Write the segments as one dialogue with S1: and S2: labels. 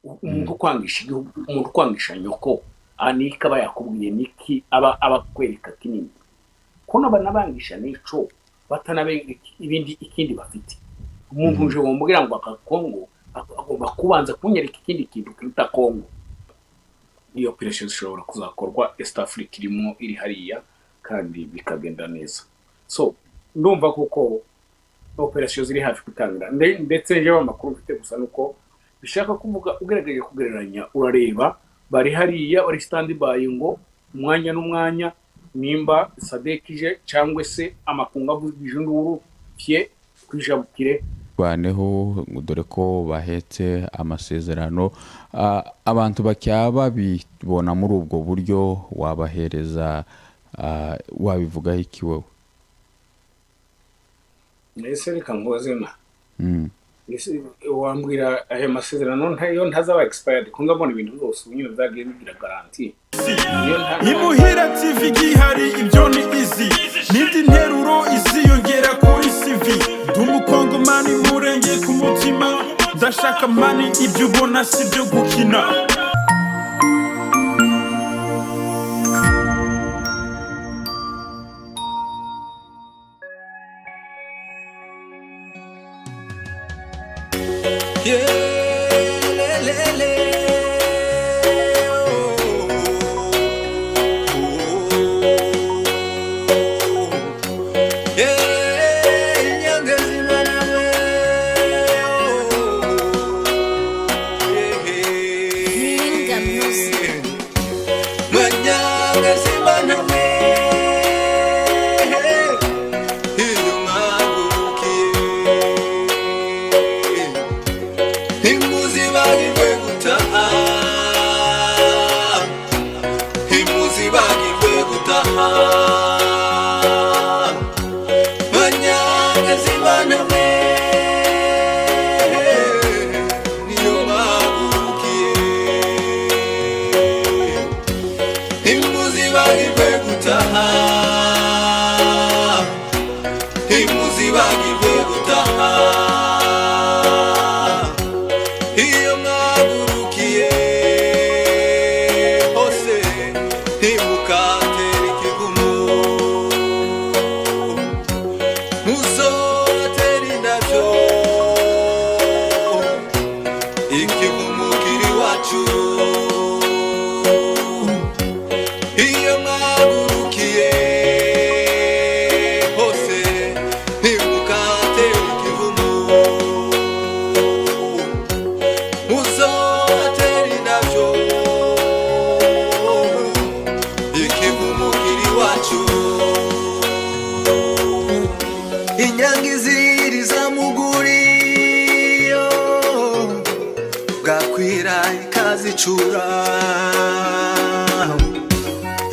S1: umuntu kwangisha igihugu, umuntu kwangisha nyoko anika bayakubwiye niki aba kwereka kinini kono banabangisha nico batanabe ibindi ikindi bafite. Umuntu uje wombwira ngo akakongo agomba kubanza kunyereka ikindi kintu kiruta Congo. Iyo operation ishobora kuzakorwa East Africa irimo iri hariya kandi bikagenda neza. So ndumva kuko operation ziri hafi gutangira ndetse je amakuru mfite gusa nuko bishaka kuvuga ugeragaje kugereranya urareba bari hariya bari standby ngo umwanya n'umwanya nimba sadekije cyangwe se amakunga avugije nduru fye kwijabukire
S2: baneho dore ko bahetse amasezerano. Abantu bakyaba bibona muri ubwo buryo wabahereza wabivuga iki wowe?
S1: Nese reka ngozema ese wambwira ahe masezerano ntayo ntazaba expired kunga mbona ibintu byose unyine byagiye bigira garantie.
S3: Imuhira TV gihari ibyo ni easy nindi nteruro iziyongera kuri CV dumukongo mani murenge ku mutima ndashaka mani ibyo ubona si byo gukina.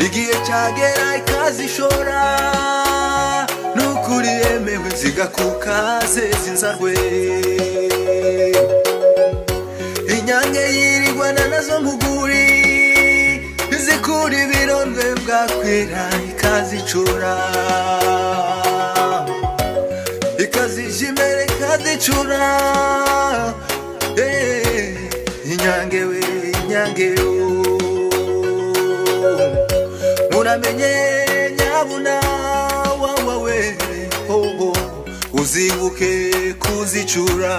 S3: Igiye cyagera ikazishora nukuri yemewe zigakukaze zinzarwe inyange yirirwana nazo muguri zikuri birondwe bwakwira ikazicura ikazijimere ikazicura inyange we inyange muramenye nyabuna wawe hobo uzibuke kuzicura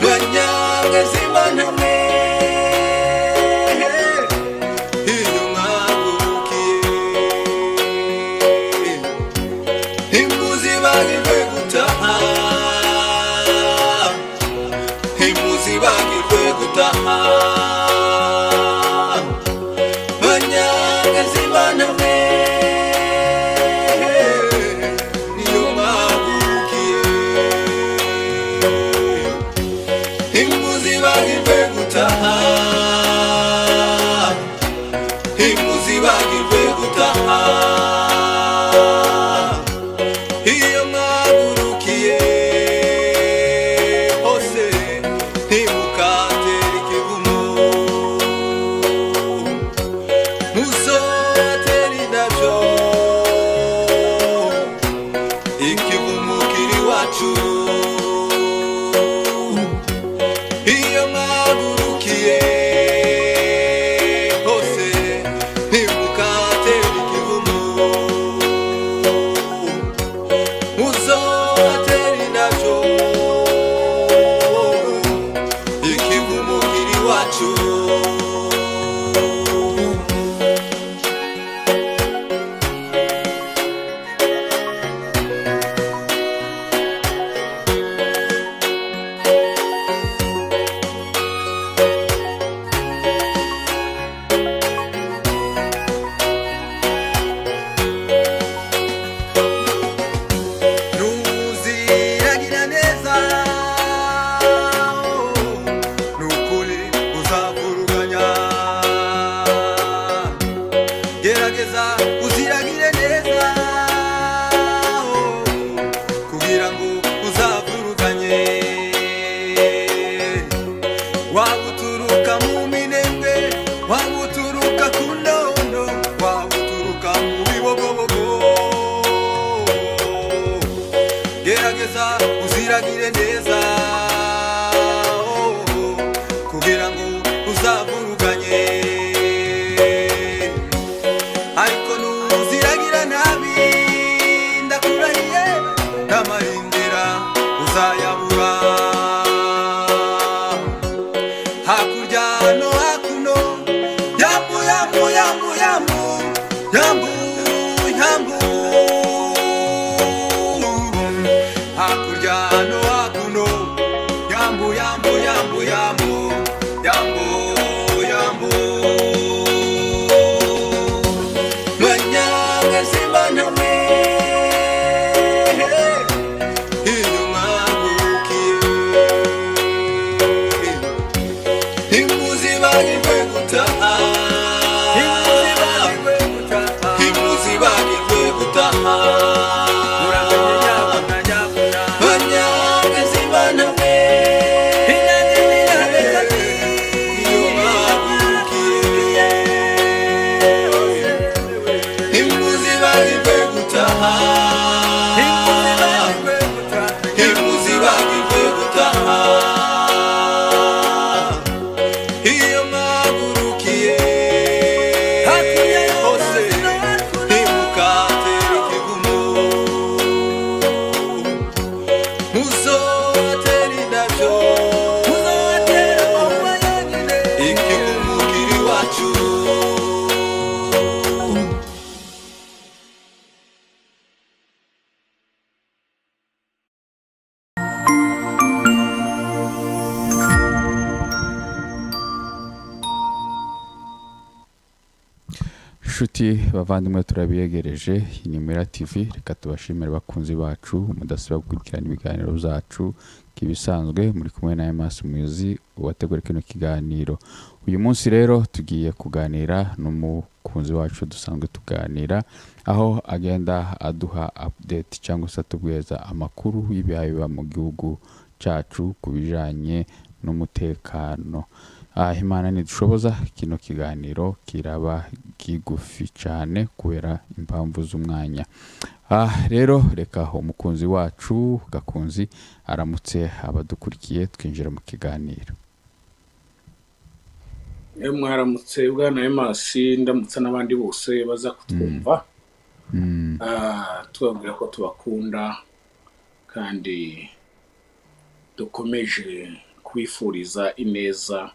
S3: banyange zimaname iyo mwagurukiye imbuzi bagirwe gutaha imbuzi bagirwe gutaha
S2: Shuti bavandimwe turabiyegereje Muri TV reka tubashimire bakunzi bacu mudasiba gukurikirana ibiganiro byacu kibisanzwe muri kumwe na Imaze wategura kino kiganiro uyu munsi rero tugiye kuganira n'umukunzi wacu dusanzwe tuganira aho agenda aduha update cyangwa se atubweza amakuru y'ibiba mu gihugu cyacu kubijanye n'umutekano. Imana nidushoboza kino kiganiro kiraba kigufi cyane kubera impamvu z'umwanya. Rero reka umukunzi wacu gakunzi aramutse abadukurikiye twinjira mu kiganiro.
S1: Mwaramutse bwana Imaze ndamutse n'abandi bose baza kutwumva. Tubabwira ko tubakunda kandi dukomeje kwifuriza ineza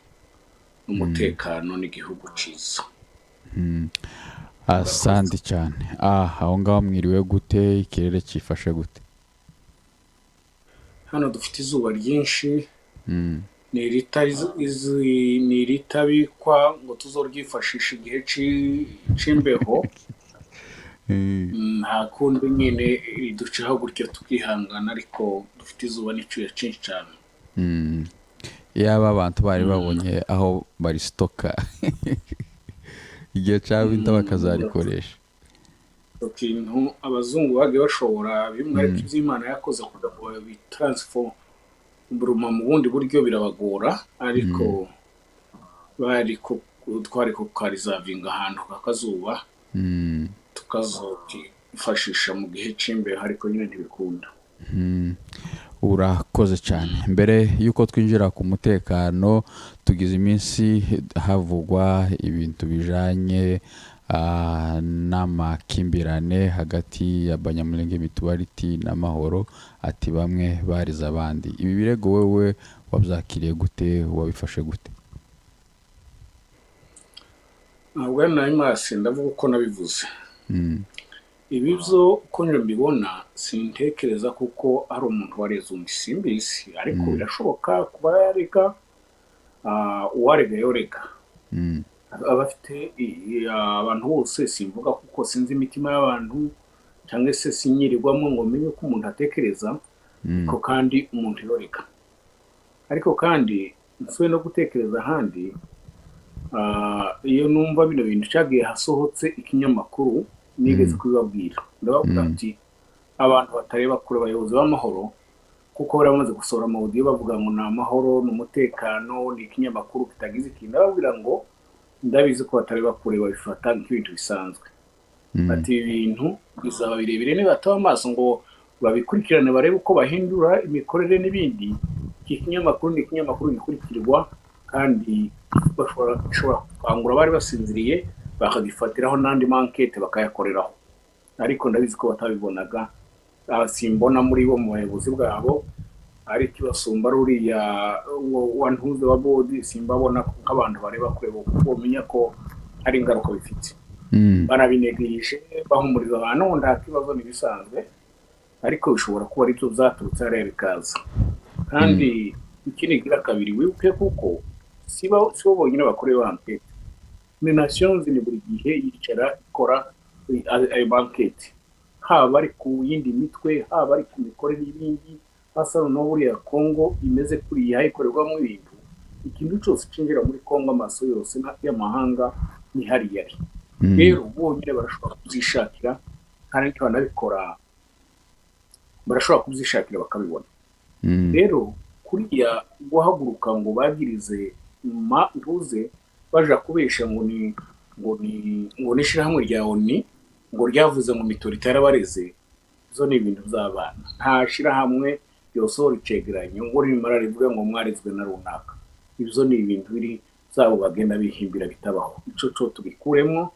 S1: umutekano n'igihugu ciza.
S2: Asante cyane. Aho ngaho mwiriwe gute, ikirere cyifashe gute?
S1: Hano dufite izuba ryinshi. Ni ritabikwa ngo tuzoryifashisha igihe c'imbeho. Nta kundi nyine riducaho gutyo tukihangana ariko dufite izuba n'icyuya cyinshi cyane.
S2: Yaba abantu bari babonye aho bari stoka igihe cyawe bakazarikoresha.
S1: Ikintu abazungu bagiye bashobora bimwe ariko iby'Imana yakoze kugira bitransform mu bundi buryo birabagora ariko twari kukarizavinga ahantu kakazuba tukazofashisha mu gihe c'imbeho ariko nyine ntibikunda.
S2: Urakoze cyane. Mbere yuko twinjira ku mutekano tugize iminsi havugwa ibintu bijanye n'amakimbirane hagati y'abanyamulenge mituwariti n'amahoro ati bamwe bariza abandi. Ibi birego wewe wabyakiriye gute, wabifashe gute?
S1: Bwana Imaze ndavuga uko nabivuze. Ibi byo uko mbibona sintekereza kuko ari umuntu wareze umusimbisi ariko birashoboka kuba yarega uwarega yorega. Abafite abantu bose simvuga kuko sinzi imitima y'abantu cyangwa se sinyirirwamo ngo menye uko umuntu atekereza ko kandi umuntu yorega. Ariko kandi nsuye no gutekereza ahandi iyo numva bino bintu cyagiye hasohotse ikinyamakuru nigeze kubibabwira ndabavuga ati abantu batareba kure abayobozi b'amahoro kuko baramaze gusohora amaudio bavuga ngo na amahoro n'umutekano ni ikinyamakuru kitagize ikintu. Ndababwira ngo ndabizi ko batareba kure babifata nk'ibintu bisanzwe. Ati ibintu bizaba birebire niba bataba amaso ngo babikurikirane barebe uko bahindura imikorere n'ibindi. Iki kinyamakuru ni ikinyamakuru gikurikirwa kandi bashobora kwangura bari basinziriye bakagifatiraho n'andi mankete bakayakoreraho ariko ndabizi ko batabibonaga. Simbona muri bo mu bayobozi bwabo ari kibasumba ruriya wantuze wa bodi simbabona nk'abantu bareba kure kuko bamenya ko ari ingaruka bifite. Barabinegeje bahumuriza abantu nta kibazo nibisanzwe ariko bishobora kuba ari byo byaturutse hariya bikaza kandi ikindi gira kabiri wibuke kuko sibo bonyine bakorewe ankete ni nations ni buri gihe yicara ikora ayo ankete haba ari ku yindi mitwe haba ari ku mikorere y'ibindi hasa no buriya Congo imeze kuri ikorerwamo ibintu ikintu cyose cinjira muri Congo amaso yose y'amahanga ni hariya rero bonyine barashobora kuzishakira kandi banabikora barashobora kuzishakira bakabibona rero kuriya guhaguruka ngo bagirize ntuze baja kubesha ngo ni shirahamwe rya ONU ngo ryavuze mu mitorite yarabareze zo ni ibintu by'abana nta shirahamwe yosora icegeranye ngo rimara rivuga ngo mwarezwe na runaka ibyo ni ibintu biri zabo bagenda bihimbira bitabaho ico cyo tubikuremo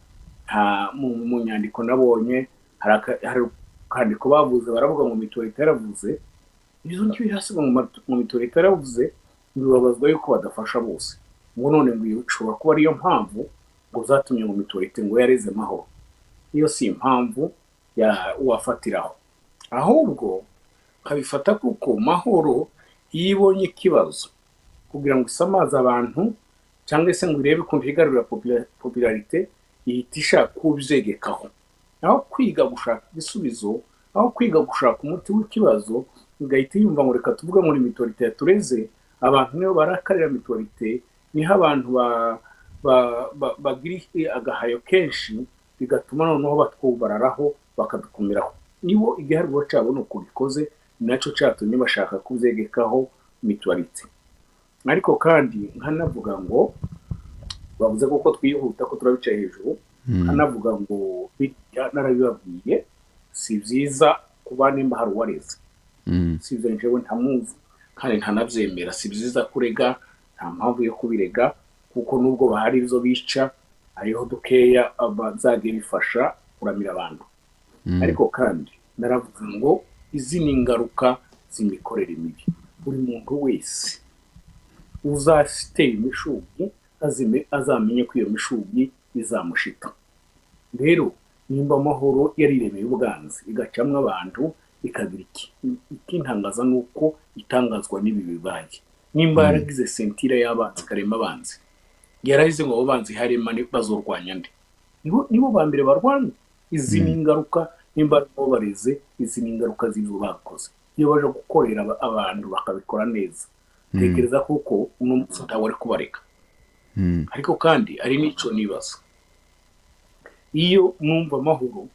S1: nta mu nyandiko nabonye hari kandi ko bavuze baravuga mu mitorite yaravuze ibyo nti birasiga mu mitorite yaravuze bibabazwa yuko badafasha bose ngo none ngo ushobora kuba ariyo mpamvu ngo zatumye mu mitorite ngo yareze mahoro iyo si impamvu ya wafatiraho ahubwo kabifata kuko mahoro yibonye ikibazo kugira ngo isamaza abantu cyangwa se ngo irebe ukuntu igarurira popularite yitisha kubyegekaho aho kwiga gushaka igisubizo aho kwiga gushaka umuti w'ikibazo ugahita yumva ngo reka tuvuga muri mitorite yatureze abantu niyo barakarira mitorite niho abantu bagira agahayo kenshi bigatuma noneho batwubararaho bakadukumiraho nibo igiharuro cyabo nuko bikoze nacyo cyatumye bashaka kubyegekaho mitorite ariko kandi nkanavuga ngo bavuze ko twihuta ko turabicaye hejuru nkanavuga ngo narabibabwiye si byiza kuba nimba hari uwareze si byiza njyewe ntamuzi kandi ntanabyemera si byiza kurega nta mpamvu yo kubirega kuko nubwo bahari izo bica hariho dukeya bazagiye bifasha kuramira abantu ariko kandi naravuga ngo izi ni ingaruka z'imikorere mibi buri muntu wese uzafite imishugi azamenye ko iyo mishugi izamushita rero nimba amahoro yariremeye ubwanzi igacamwa abantu ikagira ikintangaza nuko itangazwa n'ibi bibaye nimba yaragize sentire y'abanzi karema abanzi yarahize ngo abo banzi harema bazorwanya nde nibo ba mbere barwanya izi ni ingaruka nimba bo bareze izi ni ingaruka z'ibyo bakoze iyo baje gukorera abantu bakabikora neza tekereza kuko uno munsi utawari kubareka ariko kandi ari nico nibaza iyo numva amahoro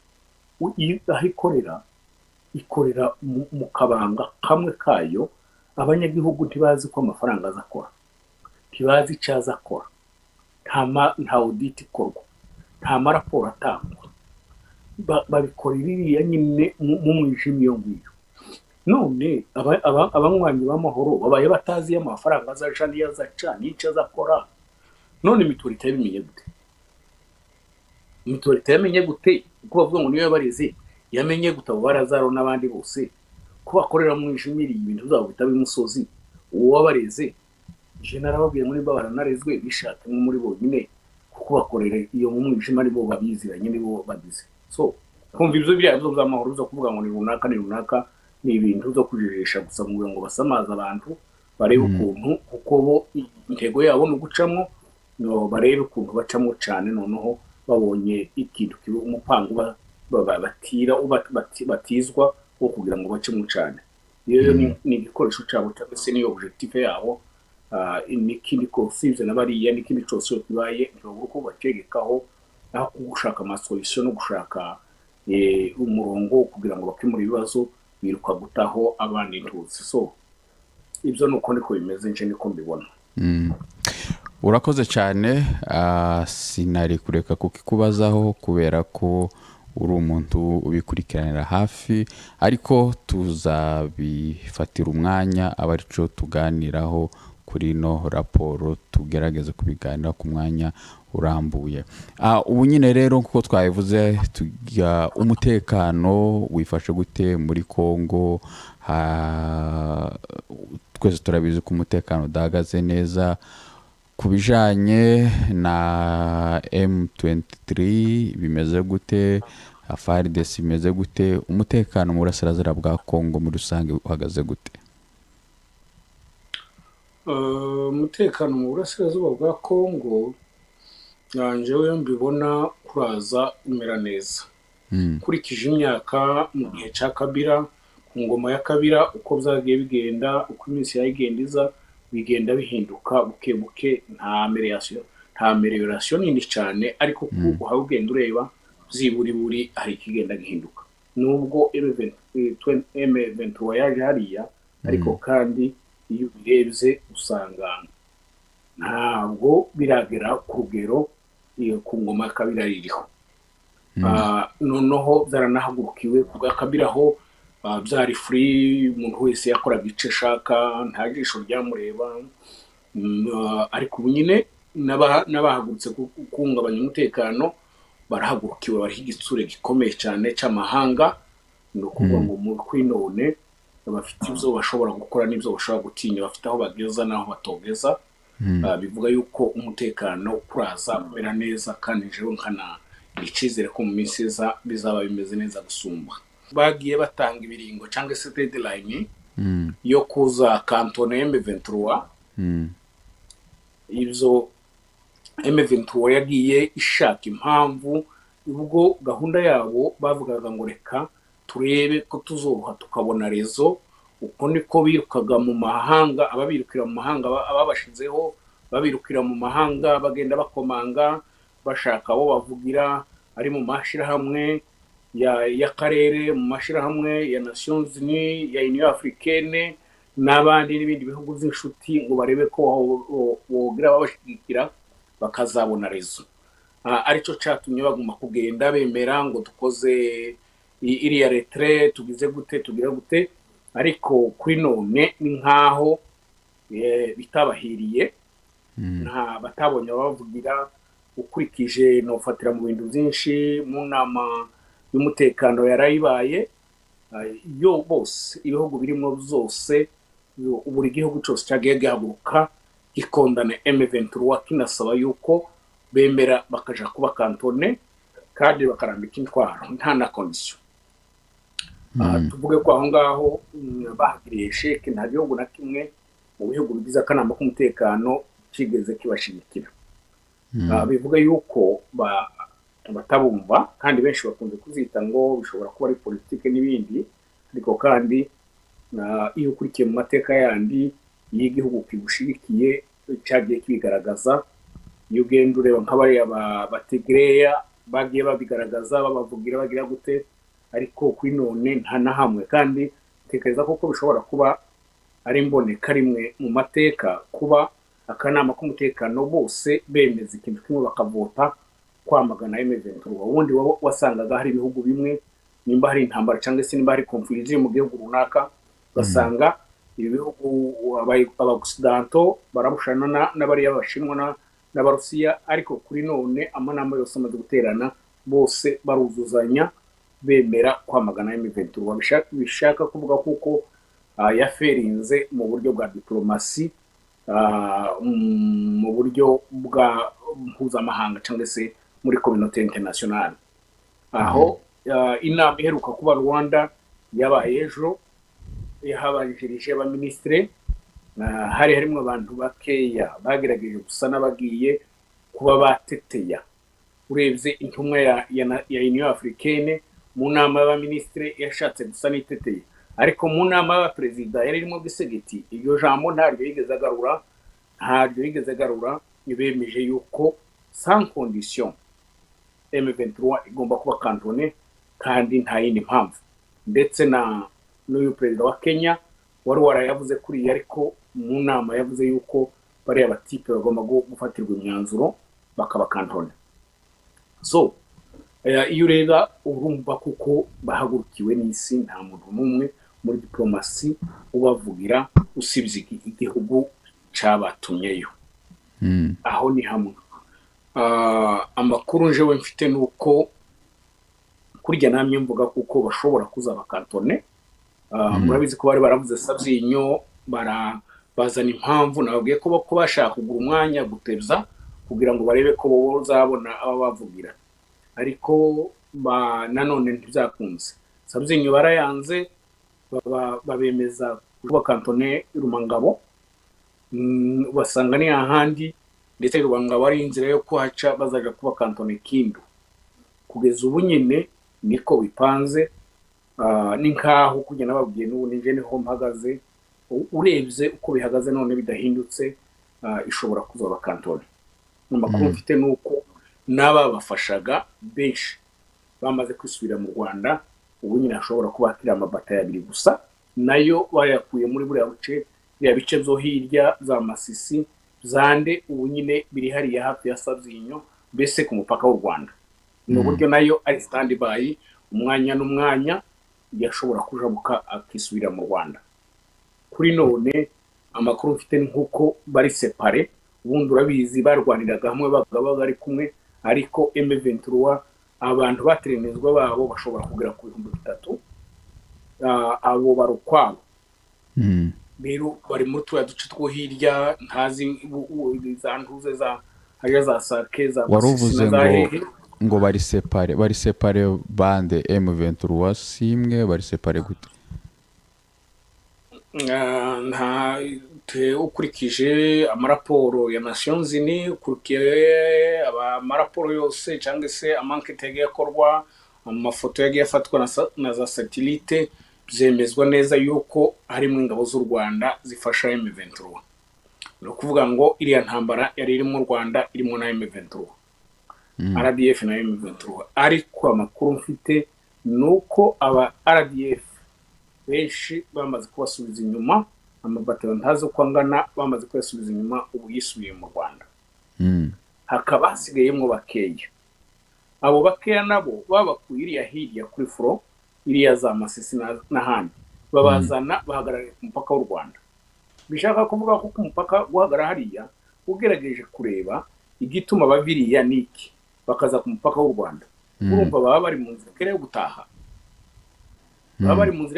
S1: aho ikorera mu kabanga kamwe kayo abanyagihugu ntibazi ko amafaranga azakora ntibazi icyo azakora nta audit ikorwa nta maraporo atangwa babikorera iriya nyine mu mwijima iyo ngiyo none abanywanyi b'amahoro babaye batazi amafaranga azaca n'iyo azaca n'icyo azakora none mitorite yabimenye gute mitorite yamenye gute uko bavuga ngo niyo yabareze yamenye gute abo barazaro n'abandi bose ko bakorera mu mwijima ibintu byabo bitaba imusozi uwo wabareze je narababwiye muri baranarezwe bishaka muri bonyine kuko bakorera iyo mu mwijima ari bo babiziranye nibo bagize so kumva ibyo byazo by'amahoro zo kuvuga ngo ni runaka ni ibintu zo kujirisha gusa ngo basamaza abantu barebe ukuntu kuko bo intego yabo no gucamo no barebe ukuntu bacamo cyane noneho babonye ikintu umupango batira batizwa wo kugira ngo bacemo cyane iyo ni igikoresho cyabo cyangwa se niyo objective yabo n'ikindi ko usibye n'abariya n'ikindi cyose kibaye ntabwo uko bacegekaho aho gushaka amasolution no gushaka umurongo kugira ngo bakemure ibibazo biruka gutaho abandi ntuzi so ibyo nuko ndiko bimeze nje niko mbibona
S2: urakoze cyane sinari kureka kukikubazaho kubera ko uri umuntu ubikurikiranira hafi ariko tuzabifatira umwanya aba arico tuganiraho kuri no raporo tugerageza kubiganira ku mwanya urambuye ubu nyine rero nkuko twabivuze tugira umutekano wifashe gute muri Congo twese turabizi ko umutekano udahagaze neza kubijanye na M23 bimeze gute FARDC bimeze gute umutekano mu burasirazuba bwa Congo muri rusange uhagaze gute
S1: umutekano mu burasirazuba bwa Congo njyewe mbibona kuraza umera neza kurikije imyaka mu gihe cya Kabila ku ngoma ya Kabila uko byagiye bigenda uko iminsi yagenda iza bigenda bihinduka buke buke nta amelioration nini cyane ariko uha ugenda ureba buri hari ikigenda gihinduka nubwo M23 yaje hariya ariko kandi iyo ubirebye usanga ntabwo biragera ku rugero ku ngoma ya Kabila ririho noneho zaranahagurukiwe kubwa Kabila ho byari free umuntu wese yakoraga icyo ashaka nta jisho ryamureba ariko nyine n'abahagurutse guhungabanya umutekano barahagurukiwe bariho igitsure gikomeye cyane cy'amahanga ni ukuvuga ngo mu kwinone bafite ibyo bashobora gukora n'ibyo bashobora gutinya bafite aho bageza n'aho batogeza bivuga yuko umutekano kuraza umera neza kandi jewe nkana icyizere ko mu minsi iza bizaba bimeze neza gusumba bagiye batanga ibiringo cyangwa se deadline yo kuza kantone M23 ibyo M23 yagiye ishaka impamvu ubwo gahunda yabo bavugaga ngo reka turebe ko tuzoroha tukabona rezo uko niko birukaga mu mahanga ababirukira mu mahanga ababashizeho babirukira mu mahanga bagenda bakomanga bashaka abo bavugira ari mu mashirahamwe y'akarere mu mashirahamwe ya Nations Unies ya Union Africaine n'abandi n'ibindi bihugu by'inshuti ngo barebe ko bogira babashigikira bakazabona rezo aricyo cyatumye baguma kugenda bemera ngo dukoze iriya retraite tugize gute tugira gute ariko kuri none ni nkaho bitabahiriye nta batabonye bavugira ukurikije nofatira mu bintu byinshi mu nama y'umutekano yarayibaye yo bose ibihugu birimo byose buri gihugu cyose cyagiye gihaguruka gikondana M23 kinasaba yuko bemera bakaja kuba kantone kandi bakarambika intwaro nta na condition tuvuge ko aho ngaho bahagiriye sheke nta gihugu na kimwe mu bihugu bigize akanama k'umutekano kigeze kibashigikira bivuga yuko batabumva kandi benshi bakunze kuzita ngo bishobora kuba ari politike n'ibindi ariko kandi iyo ukurikiye mu mateka yandi y'igihugu kigushigikiye cyagiye kibigaragaza iyo ugenda ureba nk'abariya bategreya bagiye babigaragaza babavugira bagira gute ariko kuri none nta na hamwe kandi tekereza ko bishobora kuba ari imboneka rimwe mu mateka kuba akanama k'umutekano bose bemeza ikintu kimwe bakavota kwamagana M23 ubundi wasangaga hari ibihugu bimwe nimba hari intambara cyangwa se nimba hari confusion mu gihugu runaka basanga ibihugu abagusidanto barabushana n'abariya bashinwa n'abarusiya ariko kuri none amanama yose amaze guterana bose baruzuzanya bemera kwamagana M23 bishaka kuvuga kuko yaferinze mu buryo bwa diplomasi mu buryo bwa mpuzamahanga cyangwa se muri communauté internationale aho inama iheruka kuba Rwanda yabaye ejo yahabajirije abaministre hari harimo abantu bakeya bagerageje gusa n'abagiye kuba bateteya urebye intumwa ya Union Africaine mu nama y'abaministre yashatse gusa n'iteteye ariko mu nama y'abaperezida yari irimo gisegeti iryo jambo ntaryo yigeze agarura ibemeje yuko sans condition M23 igomba kuba kantone kandi nta yindi mpamvu ndetse n'uyu perezida wa Kenya wari warayavuze kuri ariko mu nama yavuze yuko bari abatipe bagomba gufatirwa imyanzuro bakaba kantone so iyo ureba urumva kuko bahagurukiwe n'isi nta muntu n'umwe muri diplomasi ubavugira usibye igihugu cyabatumyeyo aho ni hamwe amakuru njewe mfite nuko kurya namye mvuga kuko bashobora kuza bakantone murabizi ko bari baravuze sabyinyo bazana impamvu nababwiye ko bashaka kugura umwanya gutebza kugira ngo barebe ko bazabona aba bavugira ariko nanone ntibyakunze sabyinyo barayanze babemeza kuba kantone Rumangabo basanga ni ahandi, ndetse rubanga wari inzira yo kuhaca bazaja kuba kantone Kindu. Kugeza ubu nyine niko bipanze. Ni nkaho kujya nababwiye n'ubundi nje niho mpagaze, urebye uko bihagaze none bidahindutse ishobora kuzaba kantone. Amakuru mfite nuko n'ababafashaga benshi bamaze kwisubira mu Rwanda, ubu nyine hashobora kuba hakiri amabatayo 2 gusa, nayo bayakuye muri buriya bice byo hirya za Masisi zande, ubu nyine biri hariya hafi ya Sabyinyo, mbese ku mupaka w'u Rwanda. Ni uburyo nayo ari standby, umwanya n'umwanya yashobora kujabuka akisubira mu Rwanda. Kuri none amakuru mfite nkuko bari separe, ubundi urabizi barwaniraga hamwe bagabaga ari kumwe, ariko M23 abantu baterenezwa babo bashobora kugera ku 3,000, abo barukwabo. Rero bari muri tuya duce two hirya, ntazi izantuze za hariya za Sake za
S2: Masisi ngo bari separe bande M23 simwe bari separe gute?
S1: Nta ukurikije amaraporo ya Nations Unies, ukurikiye amaraporo yose cyangwa se amankete yagiye akorwa, amafoto yagiye afatwa na za satellite, byemezwa neza yuko harimo ingabo z'u Rwanda zifasha M23. No kuvuga ngo iriya ntambara yari iri mu Rwanda irimo na M23, RDF na M23. Ariko amakuru mfite nuko aba RDF benshi bamaze kubasubiza inyuma, amabatayo ntazo kwangana bamaze kubasubiza inyuma, ubu yisubiye mu Rwanda. Hakaba hasigayemo bakeya. Abo bakeya nabo babakuye iriya hirya kuri fro iriya za Masisi n'ahandi, babazana bahagarara ku mupaka w'u Rwanda. Bishaka kuvuga ko ku mupaka guhagarara hariya ugerageje kureba igituma babiriya niki bakaza ku mupaka w'u Rwanda. Urumva baba bari mu nzira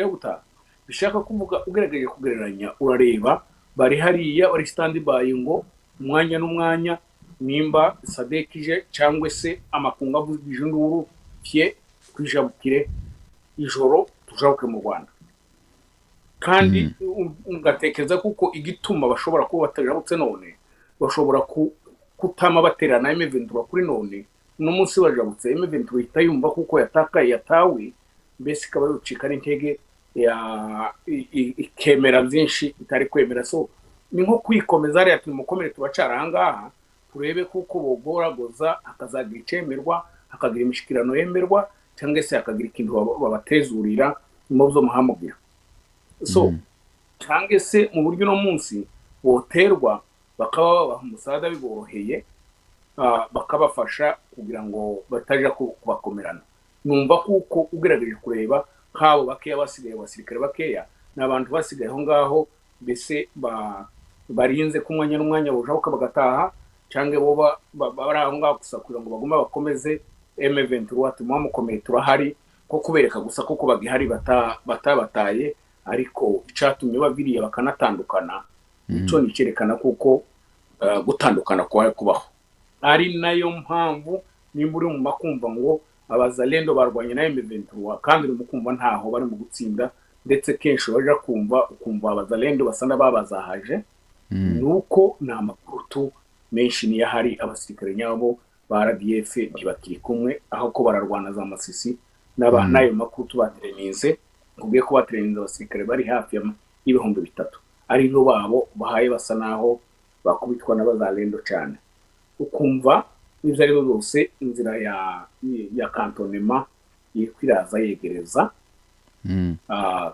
S1: yo gutaha, bishaka kuvuga ugerageje kugereranya, urareba bari hariya bari standby ngo umwanya n'umwanya nimba sadekije cyangwa se amakunga avugije nduru fye kwijabukire ijoro tujabuke mu Rwanda. Kandi ungatekereza kuko igituma bashobora kuba batajabutse none, bashobora kutama baterana M23 kuri none n'umunsi bajabutse M23 itayumva kuko yatawe, mbese ikaba yucika n'intege ikemera byinshi itari kwemera. So ni nko kwikomeza ari ati mukomere tubacara ahangaha turebe kuko bogoragoza akazagira icemerwa, akagira imishikirano yemerwa, cyangwa se akagira ikintu babatezurira mu byo muhamubwira. So cyangwa se mu buryo no munsi boterwa bakaba babaha umusada biboroheye, bakabafasha kugira ngo bataja kubakomerana. Numva kuko ugerageje kureba kabo bakeya basigaye, abasirikare bakeya n'abantu basigaye aho ngaho, mbese barinze ku mwanya n'umwanya bujabuka bagataha, cyangwa boba bari aho ngaho gusa kugira ngo bagume bakomeze M23 tuma mukomeye turahari, ko kubereka gusa ko bagihari batabataye. Ariko icatumye babiriye bakanatandukana, ico nicerekana kuko gutandukana kwawe kubaho. Ari nayo mpamvu nimburi mu makumva ngo abazalendo barwanye na M23, kandi mukumva ntaho bari mu gutsinda, ndetse kenshi baje ukumva abazalendo basana babazahaje, nuko na makurutu menshi ni yahari abasirikare nyabo ba RDF ntibakiri kumwe, aho ko bararwana za Masisi n'ayo makurutu baterenize, kugiye ko baterenize abasirikare bari hafi y'ibihumbi 3, ari no babo bahaye basa naho bakubitwa n'abazalendo cyane. Ukumva n'ibyo ari byose inzira ya kantonema yikwiraza yegereza,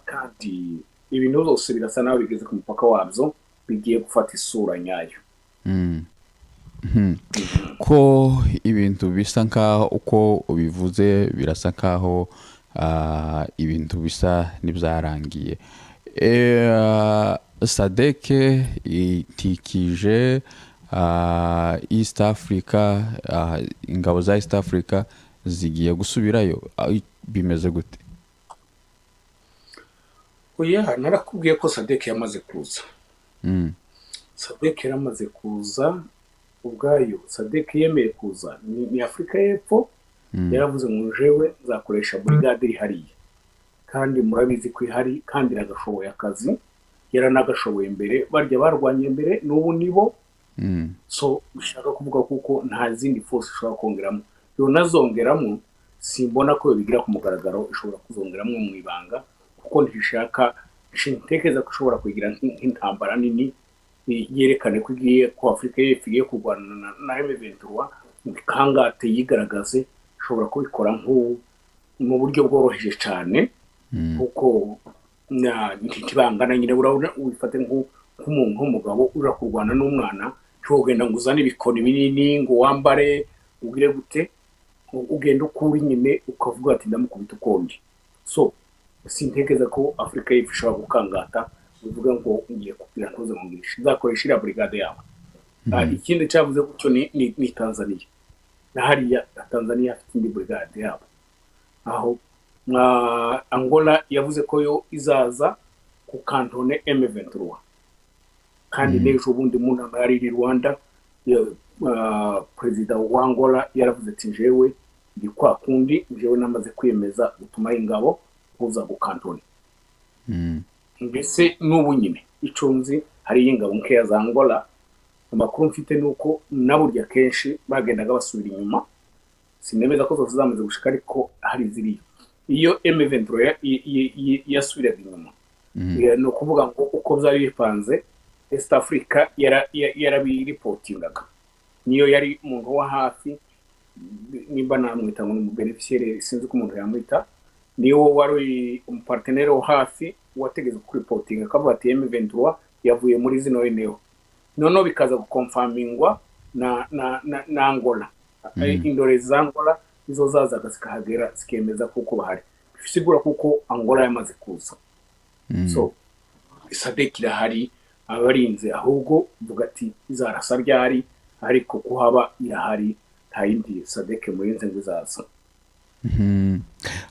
S1: kandi ibintu byose birasa naho bigeze ku mupaka wabyo, bigiye gufata isura nyayo.
S2: Ko ibintu bisa nkaho uko ubivuze birasa nkaho ibintu bisa n'ibyarangiye. Sadeke itikije East Africa, ingabo za East Africa zigiye gusubirayo, bimeze gute?
S1: Oya, narakubwiye ko Sadeke yamaze kuza. Sadeke yaramaze kuza ubwayo. Sadeke yemeye kuza ni Afrika y'Epfo, yaravuze ngo jewe nzakoresha brigade iri hariya, kandi murabizi ko ihari kandi iragashoboye akazi. yaranagashoboye mbere barya barwanye mbere n'ubu nibo
S2: Mm.
S1: so bishaka kuvuga kuko nta zindi force ishobora kongeramo yo nazongeramo simbona ko bigira ku mugaragaro ishobora kuzongeramo mu ibanga kuko ntishaka shintekeza ko ishobora kugira nk'intambara nini yerekane ko igiye ko Afrika y'Epfo igiye kurwana na M23 kangate yigaragaze ishobora kubikora mu buryo bworoheje cyane kuko ntibangana nyine urabona wifate nk'umuntu w'umugabo ura kurwana n'umwana ugenda ngo uzane ibikoni binini ngo wambare ugire gute ugenda ukuri nyine ukavuga ati ndamukubita ukonje so sintekeza ko Afrika y'Epfo ishobora gukangata uvuga ngo ngiye kugira ntuze ngirisha zakoresha iriya brigade yabo ikindi cyavuze gutyo ni Tanzania na hariya Tanzania afite indi brigade yabo aho Angola yavuze ko yo izaza ku kantone M23 kandi n'ejo bundi mu nama yari Rwanda president wa Angola yaravuze ati jewe ndi kwa kundi jewe namaze kwiyemeza gutuma ingabo kuza ku kantone mbese n'ubu nyine icunzi hari ingabo nkeya za Angola amakuru mfite nuko naburya kenshi bagendaga basubira inyuma sinemeza ko zose zamaze gushika ariko hari ziri iyo M23 yasubiraga inyuma no kuvuga ngo uko byari bipanze East Africa yarabiripotingaga niyo yari umuntu wa hafi nimba namwita ngo mu beneficiaire sinzi ko umuntu yamwita niyo wari umupartenere wo hafi wategeze kuri reporting akavuga ati M23 yavuye muri zino eneo noneho bikaza gukonfirmingwa na Angola indore za Angola izo zazaga zikahagera zikemeza kuko bahari bisigura kuko Angola yamaze kuza so SADC irahari abarinze ahubwo vuga ati izarasa ryari ariko kuhaba irahari nta yindi SADC murinze ngo izaza.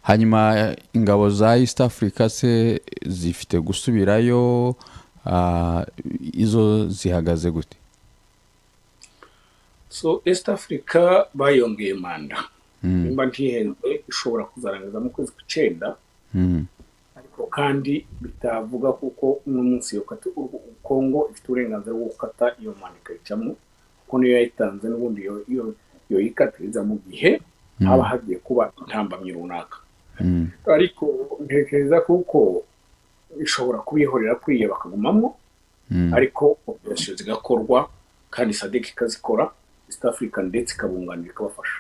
S2: Hanyuma ingabo za East Africa se zifite gusubirayo izo zihagaze gute?
S1: So East Africa bayongeye manda nimba ntihenze ishobora kuzarangiza mu kwezi kw'icenda ariko kandi bitavuga kuko n'umunsi yo kata Congo ifite uburenganzira bwo gukata iyo manda ikayicamo kuko niyo yayitanze n'ubundi yo yikatiriza mu gihe haba hagiye kuba intambamyi runaka ariko ntekereza kuko ishobora kubihorera kwiye bakagumamo ariko operation zigakorwa kandi SADC ikazikora East Africa ndetse ikabunganira ikabafasha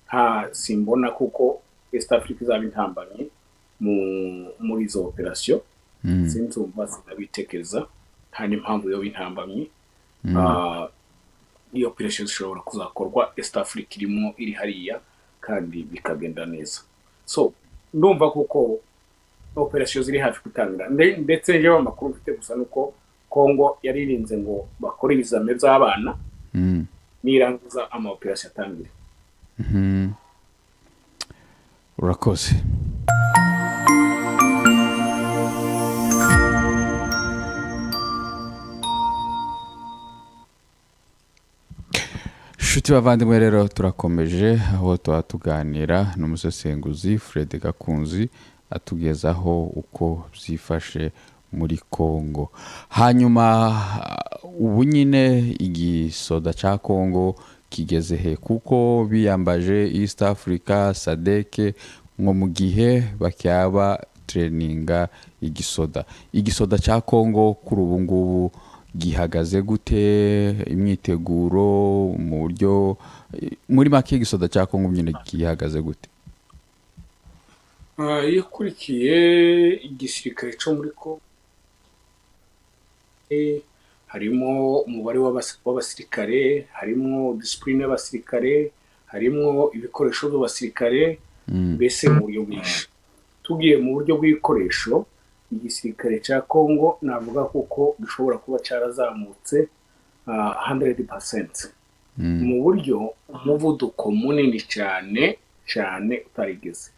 S1: nta simbona kuko East Africa izaba intambamyi muri izo operation sinzumva sinabitekereza nta n'impamvu yo intambamyi iyo operation ishobora kuzakorwa East Africa irimo iri hariya kandi bikagenda neza so ndumva kuko operation ziri hafi gutangira ndetse je amakuru mfite gusa nuko Congo yaririnze ngo bakore ibizame by'abana nirangiza ama operation atangire.
S2: Urakoze. Shuti bavandimwe rero turakomeje aho tuganira n'umusesenguzi Fred Gakunzi atugezaho uko byifashe muri Congo. Hanyuma ubu nyine igisoda ca Congo kigeze he kuko biyambaje East Africa SADC ngo mu gihe bakyaba traininga igisoda ca Congo kuri ubu ngubu gihagaze gute imyiteguro mu buryo muri make igisoda ca Congo nyine gihagaze gute?
S1: Iyo kurikiye igisirikare cyo muri ko harimo umubare w'abasirikare harimo discipline y'abasirikare harimo ibikoresho by'abasirikare mbese mu buryo bwinshi tugiye mu buryo bw'ibikoresho igisirikare cya Congo navuga kuko gishobora kuba cyarazamutse 100% mu buryo umuvuduko munini cyane utarigeze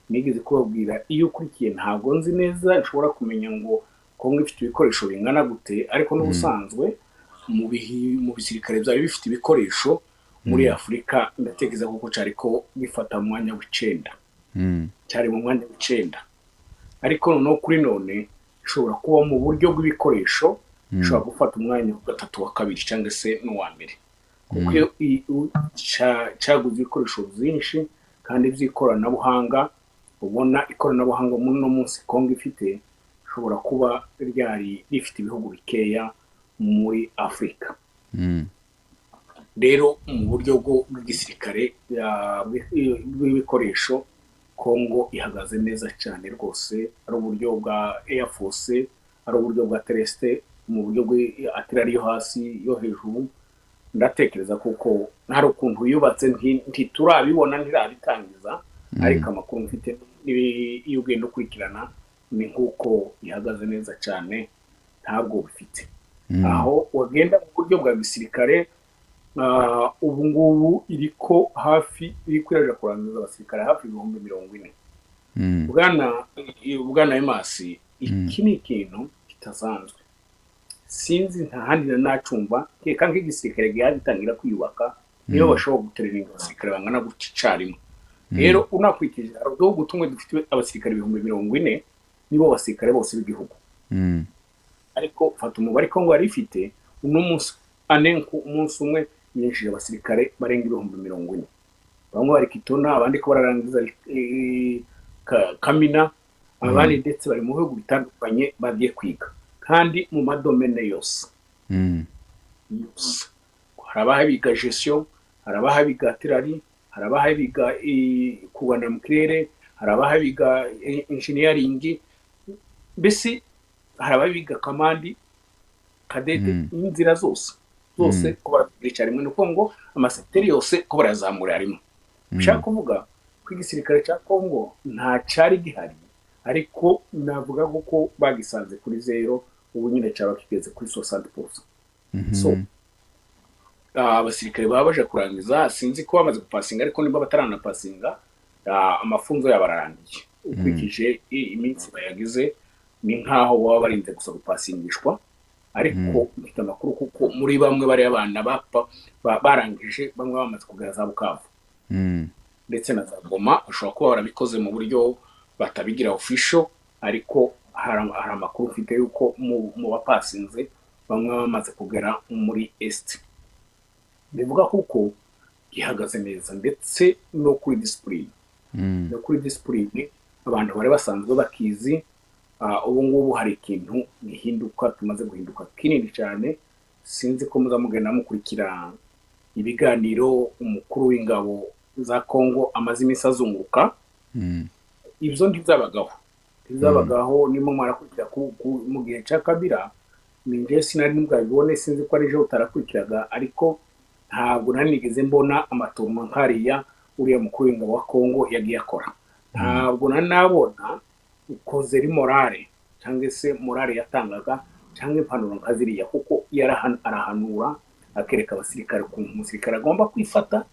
S1: nigeze kubabwira iyo ukurikiye ntago nzi neza nshobora kumenya ngo Congo ifite ibikoresho bingana gute ariko n'ubusanzwe mu bisirikare byari bifite ibikoresho muri Afrika ndategeza kuko cyariko bifata mu mwanya w'icenda cyari mu mwanya w'icenda ariko no kuri none ishobora kuba mu buryo bw'ibikoresho ishobora gufata umwanya wa gatatu wa kabiri cyangwa se n'uwa mbere kuko iyo cyaguze ibikoresho byinshi kandi by'ikoranabuhanga ubona ikoranabuhanga muri no munsi Congo ifite ishobora kuba ryari rifite ibihugu bikeya muri Afrika. Rero mu buryo bw'igisirikare bw'ibikoresho Congo ihagaze neza cyane rwose, ari uburyo bwa Air Force, ari uburyo bwa terrestre, mu buryo bw'atirari yo hasi yo hejuru. Ndatekereza kuko hari ukuntu yubatse ntiturabibona ntirabitangiza, ariko amakuru mfite iyo ugenda ukurikirana ni nk'uko ihagaze neza cyane ntabwo bifite. Aho wagenda mu buryo bwa gisirikare ubu ngubu iriko iraje kurangiza abasirikare hafi 40,000. Bwana Imaze, iki ni ikintu kitasanzwe. Sinzi nta handi nacumva keka nk'igisirikare gitangira kwiyubaka niyo bashobora guterera abasirikare bangana gucicarimo. Rero unakwikije arado gutumwe dufite abasirikare 40,000 nibo basirikare bose b'igihugu. Ariko fata umubare Congo ari ifite uno munsi anenku umunsi umwe yinjije abasirikare barenga 40,000. Bamwe bari Kitona, abandi ko bararangiza Kamina, abandi ndetse bari mu bihugu bitandukanye bagiye kwiga kandi mu madomene yose. Harabaho biga gestion, harabaho biga tirari, harabaho biga kubana mu kirere, harabaho biga engineering, mbese harabaho biga kamandi kadete inzira zose ko baricara rimwe nuko ngo amasekiteri yose ko barazamura harimo. Ushaka kuvuga ko igisirikare cya Congo nta cyari gihari, ariko navuga ko bagisanze kuri zero, ubu nyine cyaba kigeze kuri 60%. So abasirikare baba baje kurangiza, sinzi ko bamaze gupasinga, ariko niba bataranapasinga amafunzo yabararangiye. Ukurikije iminsi bayagize ni nkaho baba barinze gusa gupasingishwa, ariko mfite amakuru kuko muri bamwe bari abana barangije, bamwe bamaze kugera za Bukavu ndetse na za Goma. Ushobora kuba barabikoze mu buryo batabigira official, ariko hari amakuru mfite yuko mu bapasinze bamwe bamaze kugera muri Est. Bivuga kuko gihagaze neza ndetse no kuri discipline abantu bari basanzwe bakizi. Ubu ngubu hari ikintu gihinduka, tumaze guhinduka kinini cyane. Sinzi ko muzamugenda mukurikira ibiganiro umukuru w'ingabo za Congo amaze iminsi azunguruka. Ibyo ntibizabagaho nimo mwarakurikira mu gihe cya Kabila. Ninjye sinari nubwabibone, sinzi ko ari je utarakurikiraga, ariko ntabwo nanigeze mbona amatoruma nkariya uriya mukuru w'ingabo wa Congo yagiye akora. Ntabwo nanabona ukoze ri morale cyangwa se morale yatangaga cyangwa impanuro nkaziriya, kuko arahanura akereka abasirikare ku umusirikare agomba kwifata,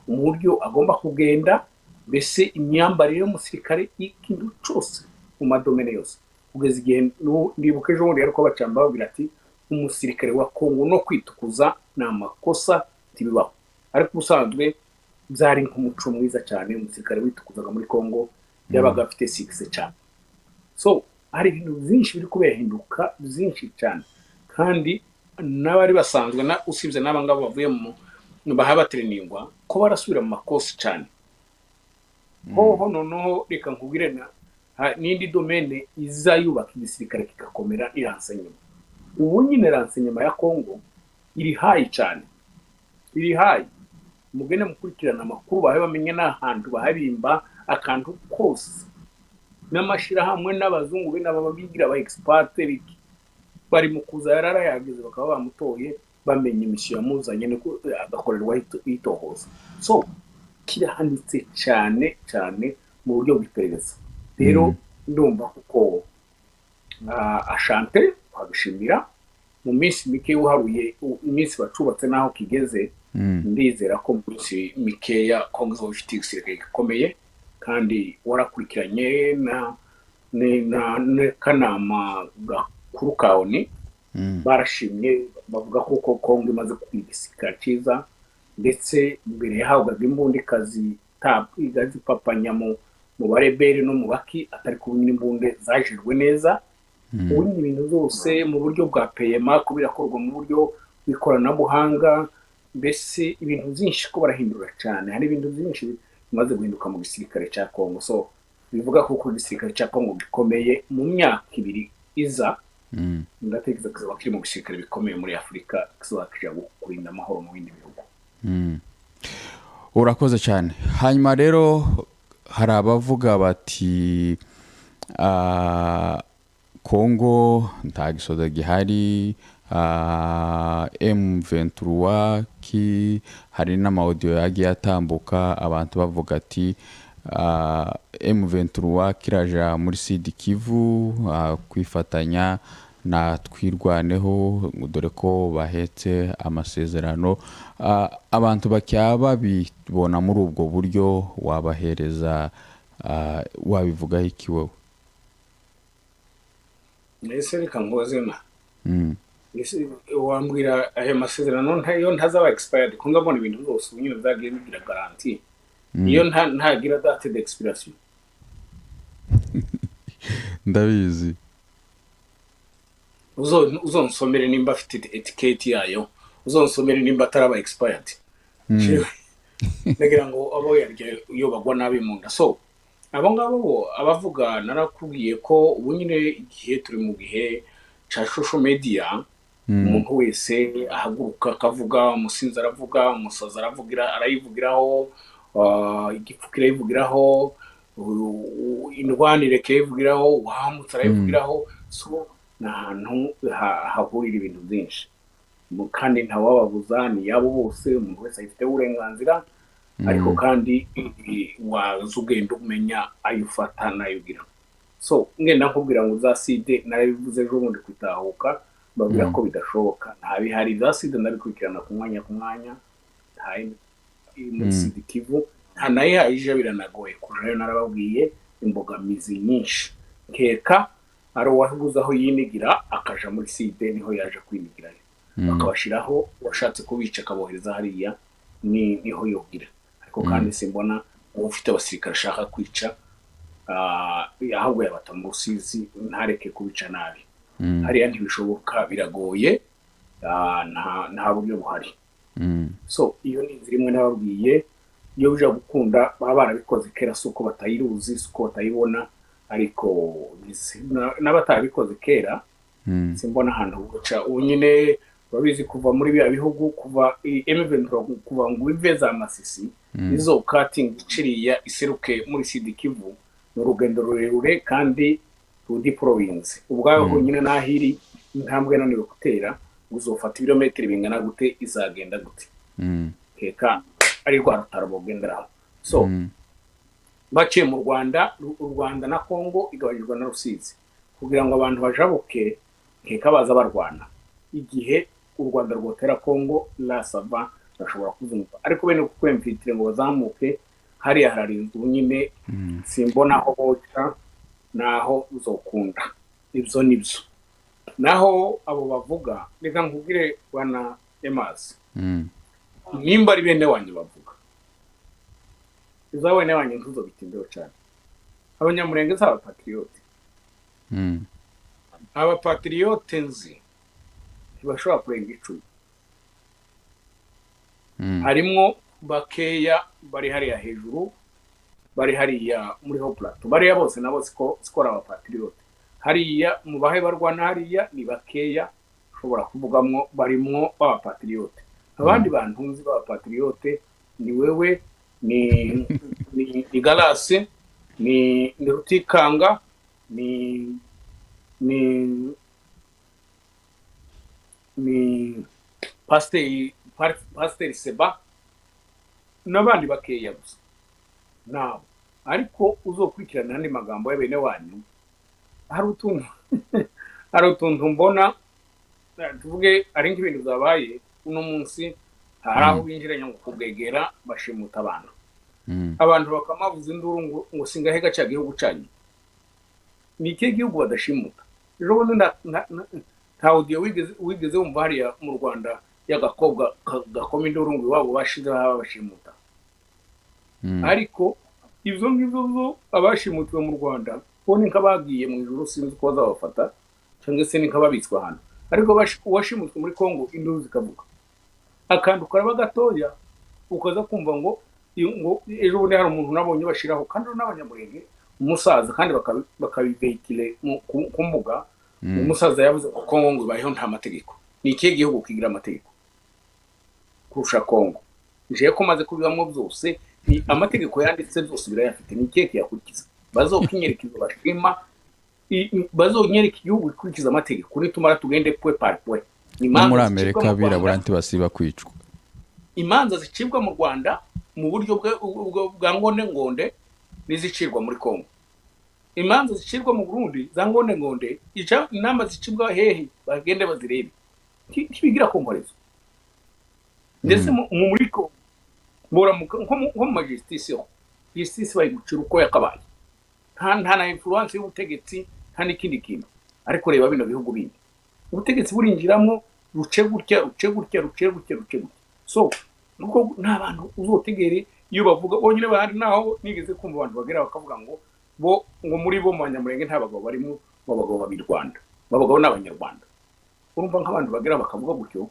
S1: umuryo agomba kugenda, mbese imyambarire y'umusirikare ikintu cyose mu madomene yose. Kugeza igihe ndibuka ejo bundi ariko bacamba babwira ati umusirikare wa Congo no kwitukuza na makosa tibibaho, ariko ubusanzwe byari nk'umuco mwiza cyane. Umusirikare witukuzaga muri Congo yabaga afite 6 cyane. So hari ibintu byinshi biri kubehinduka byinshi cyane, kandi n'abari basanzwe usibye n'abangabo bavuye mu bahaba trainingwa ko barasubira mu makosa cyane. Noneho reka nkubwire n'indi domaine izayubaka igisirikare kikakomera iransenyuma. Ubu nyine ransenyuma ya Congo iri high cyane, iri high. Mugene mukurikirana amakuru bahe bamenye n'ahantu bahabimba akantu kose, n'amashira hamwe n'abazungu be n'ababigira ba expert bari mu kuza yararayageze bakaba bamutoye bamenye imishiyo yamuzanye no agakorerwa itohoza. So kirahanitse cyane cyane mu buryo bw'iperereza. Rero ndumva kuko ashante kwabishimira mu minsi mike uharuye iminsi bacubatse naho kigeze. Ndizera ko muri mikeya Congo ifite igisirikare gikomeye, kandi warakurikiranye na kanama gakuru kaoni barashimye bavuga ko Congo imaze kwiga igisirikare cyiza, ndetse mbere yahabwaga imbundi kazi igazipapanya mu barebere no mu baki atari kuba imbunde zajirwe neza. ubundi ibintu zose mu buryo bwa payema ko birakorwa mu buryo bw'ikoranabuhanga, mbese ibintu byinshi ko barahindura cyane. Hari ibintu byinshi bimaze guhinduka mu gisirikare cya Congo, so bivuga ko igisirikare cya Congo gikomeye mu myaka 2 iza. Ndatekereza ko kizaba kiri mu gisirikare bikomeye muri Afurika, kizaba kija kurinda amahoro mu bindi bihugu.
S2: Urakoze cyane. Hanyuma rero hari abavuga bati Congo nta gisoda gihari, M23 ki hari n'amaudio yagiye atambuka abantu bavuga ati M23 kiraja muri Sud Kivu kwifatanya na twirwaneho, dore ko bahetse amasezerano. Abantu bakyaba bibona muri ubwo buryo, wabahereza wabivuga iki wowe?
S1: Ese reka ngozema wambwira ayo masezerano ntayo ntazaba expired, ko ngabona ibintu byose nyine byagiye bigira garantie. Iyo ntagira date d'expiration.
S2: Ndabizi.
S1: Uzonsomere nimba afite etiquette yayo, uzonsomere nimba ataraba expired. Ndagira ngo abo yarya iyo bagwa nabi mu nda. So abo ngabo abavuga narakubwiye ko ubu nyine igihe turi mu gihe ca social media, umuntu wese ahaguruka akavuga, umusinzi aravuga, umusaza aravugira, arayivugiraho, igipfukira yivugiraho, indwanire kayivugiraho, uhamutse arayivugiraho. So n'ahantu hahurira ibintu byinshi, kandi ntawababuza, ni yabo bose, umuntu wese afite uburenganzira. Ariko kandi waza ugenda umenya ayo ufata n'ayo ugira. So ngenda nkubwira ngo uzaside, narabivuze ejo bundi kwitahuka, babwira ko bidashoboka. Nta bihari zaside, nabikurikirana ku mwanya nta muri Sud Kivu, nta nayo ije biranagoye kujayo. Narababwiye imbogamizi nyinshi, nkeka ari uwaguze aho yinigira akaja muri Side, niho yaje kwinigirayo, bakabashiraho washatse kubica akabohereza hariya, niho yogira. Ariko kandi simbona ufite abasirikare ashaka kwica ahubwo yabata mu Rusizi, ntareke kubica nabi. Hariya ntibishoboka, biragoye, nta buryo buhari. So iyo ni inzira imwe nababwiye, iyo uja gukunda baba barabikoze kera, suko batayiruzi, suko batayibona. Ariko n'abatabikoze kera simbona ahantu guca. Ubu nyine babizi kuva muri bya bihugu, kuva M23 kuva ngo ive za Masisi izo cutting ciriya iseruke muri Sud Kivu, n'urugendo rurerure kandi rudi province. Ubwaho nyine nahiri intambwe naniwe gutera, uzofata ibirometero bingana gute, izagenda gute. Keka ari rwa rutarabogenderaho. So baciye mu Rwanda, u Rwanda na Congo igabanyirwa na Rusizi, kugira ngo abantu bajabuke keka baza barwana. Igihe u Rwanda rwotera Congo la sava bashobora kuzumva, ariko bene kukwemfitire ngo bazamuke hariya hararinzwe nyine. Simbona aho boca naho uzokunda. Ibyo nibyo naho abo bavuga. Reka nkubwire bana Imaze, nimba ari bene wanyu bavuga, izawe n'abanye ntuzo bitindeho cyane. Abanyamurenge z'aba patriote, aba patriote nzi ntibashobora kurenga 10. Harimwo bakeya bari hariya hejuru, bari hariya muri ho plateau, bariya bose nabo sikora aba patriote. Hariya mu bahe barwana hariya ni bakeya ushobora kuvugamwo barimwo aba patriote. Abandi bantu nzi baba patriote ni wewe, ni Galase, ni Rutikanga, ni Pasteur Seba, n'abandi bakeya gusa nabo. Ariko uzokurikirana andi magambo ya bene wanyu, hari utuntu mbona, tuvuge ari nk'ibintu zabaye uno munsi, hari aho binjiranye ngo kubwegera bashimuta abantu. Abantu bakamavuza induru ngo singahe gaca gihugu cyanyu. Ni ikihe gihugu badashimuta? Ejo bundi nta audio wigeze wumva hariya mu Rwanda y'agakobwa gakoma induru ngo iwabo bashize bashimuta. Ariko ivyo ngivyo abashimutiwe mu Rwanda, bone nk'abagiye mu ijuru sinzi ko bazabafata, cyangwa se ni nk'ababitswa hano ariko washimutswe muri Congo induru zikavuga akantu karaba gatoya ukaza kumva ngo ejo bundi hari umuntu nabonye bashiraho kandi n'abanyamurenge umusaza kandi bakabivekile ku mbuga umusaza yavuze ko Congo ngo bayeho nta mategeko ni ikihe gihugu kigira amategeko kurusha Congo je ko maze kubibamwo byose ni amategeko yanditse byose birayafite ni ikihe kiyakurikiza bazokinyereka izo bashima bazonyereka igihugu gikurikiza amategeko nitumara tugende pwe par pwe
S2: muri Amerika birabura ntibasiba kwicwa
S1: imanza zicibwa mu Rwanda mu buryo bwa ngonde nizicirwa muri Congo imanza zicirwa mu Burundi za ngonde inama zicibwa hehe bagende bazirebe ntibigira komporezo ndetse muri ko bora nko mu justice bayigucira uko yakabaye nta na influence y'ubutegetsi nta n'ikindi kintu ariko reba bino bihugu bindi ubutegetsi burinjiramo ruce gutya so nuko n'abantu uzotegere iyo bavuga bonyine bahari naho nigeze kumva abantu bagera bakavuga ngo muri bo manyamurenge nta bagabo barimo babagabo babiri Rwanda babagabo n'abanyarwanda urumva nk'abantu bagera bakavuga gutyo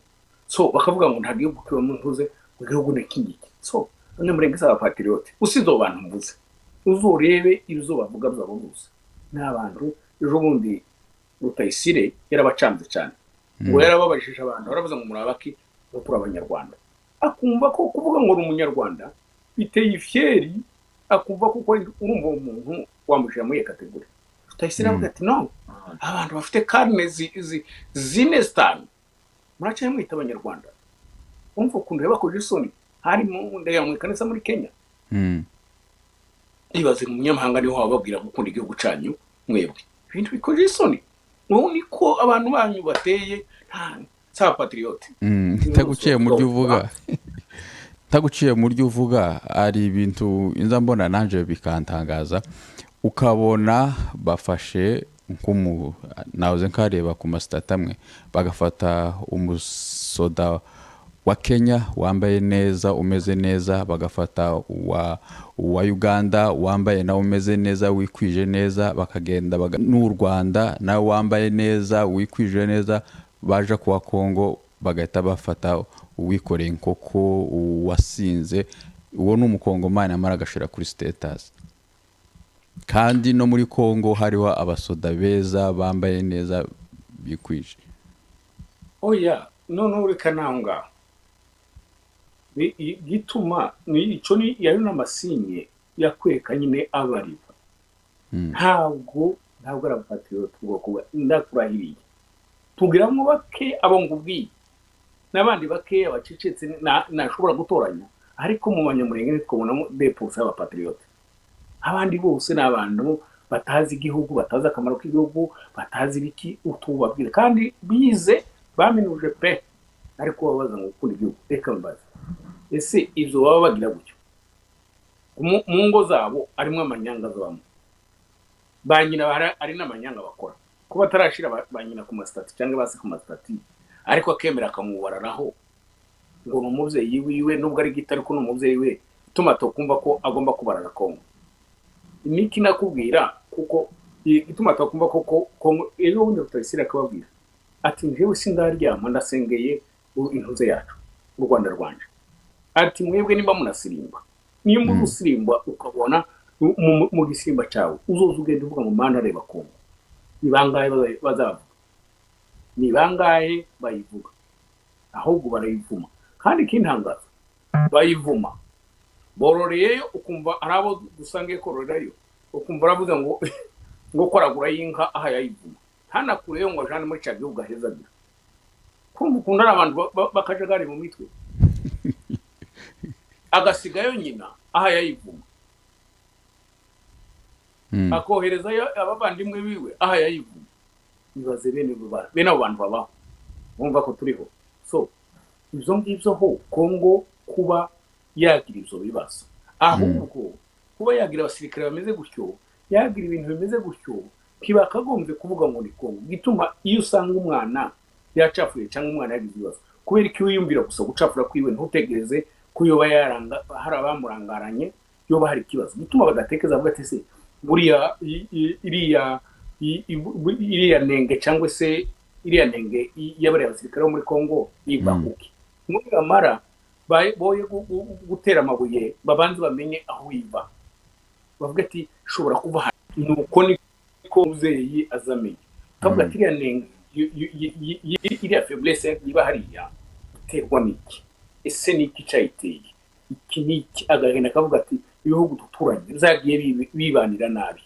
S1: so bakavuga ngo nta gihugu cyo ntuze igihugu n'ikingiki so abanyamurenge saba patriote usizo abantu mvuze uzorebe ibizo bavuga byabo bose n'abantu ejo bundi Rutayisire yarabacanze cyane ngo yarababajije abantu baravuze ngo murabaki ngo turi abanyarwanda akumva ko kuvuga ngo umunyarwanda biteye ifyeri akumva ko urumva umuntu wamujira muri kategori Rutayisire avuga ati no abantu bafite karne zine stan muracaye mwita abanyarwanda umva ukuntu yabakoje isoni hari mu ndaya mu kanisa muri Kenya ibaze mu nyamahanga niho bababwira gukunda igihugu cyanyu mwebwe ibintu bikoje isoni niko abantu banyu bateye nta patriote
S2: taguciye mu ryo uvuga taguciye mu ryo uvuga ari ibintu inza mbona nanje bikantangaza ukabona bafashe nahoze nkareba ku masitata amwe bagafata umusoda wa Kenya wambaye neza umeze neza bagafata wa Uganda wambaye na umeze neza wikwije neza bakagenda n'u Rwanda na wambaye neza wikwije neza baje kuwa Congo bagahita bafata uwikoreye inkoko wasinze uwo n'umukongomani amara agashira kuri status kandi no muri Congo hariho abasoda beza bambaye neza bikwije
S1: oya none ureka nanga gituma ico ni yari n'amasinye yakweka nyine abariba ntabwo ari patriote bwo kuba ndakurahiriye tugiramwo bake abo ngubwi nabandi bake abacecetse nashobora gutoranya ariko mu banyamurenge twabonamo depose aba patriote abandi bose nabantu batazi igihugu batazi akamaro k'igihugu batazi biki utubabwira kandi bize baminuje pe ariko babaza ngo ukunda igihugu reka mbaza ese izo baba bagira gutyo mu ngo zabo arimo amanyanga zabamo banyina ari n'amanyanga bakora ko batarashira banyina ku mastati cyangwa basi ku mastati ariko akemera akamubararaho ngo n'umuvyeyi wiwe nubwo ari gitari ko n'umuvyeyi we tuma tokumva ko agomba kubarara Kongo niki nakubwira kuko ituma tokumva ko Kongo ejo bundi Rutayisire akababwira ati njewe sindaryama ndasengeye intuze yacu u Rwanda rwanje ati mwebwe nimba munasirimba niyo musirimba ukabona mu gisimba cyawe uzoza ugenda uvuga mu mana areba Kongo nibangaye bazavuga nibangaye bayivuga ahubwo barayivuma kandi kintangaza bayivuma bororeyeyo ukumva arabo dusangiye kororerayo ukumva aravuga ngo koragura y'inka aha yayivuma hanakureyo ngo ajane muri cya gihugu ahezagira kumva ukunda abantu bakajagari mu mitwe agasigayo nyina aha yayivuma akoherezayo abavandimwe biwe aha yayivuma bibaze bene abo bantu babaho bumva ko turiho so ibyo ngibyo ho Kongo kuba yagira ibyo bibazo ahubwo kuba yagira abasirikare bameze gutyo yagira ibintu bimeze gutyo kibakagombye kuvuga ngo ni Kongo gituma iyo usanga umwana yacafuye cyangwa umwana yagize ibibazo kubera ko wiyumvira gusa gucafura kwiwe ntutegereze kuyoba yaranga hari abamurangaranye yoba hari ikibazo gituma badatekeza avuga ati se buriya iriya iriya nenge cyangwa se iriya nenge y'abariya basirikare bo muri Congo ibahuke muri amara boye gutera amabuye babanze bamenye aho iva bavuga ati shobora kuva nuko niko uzeyi azamenye kavuga ati iriya nenge iriya faiblesse iba hariya iterwa n'iki ese niki cyayiteye iki niki agahena kavuga ati ibihugu duturanye zagiye bibanira nabi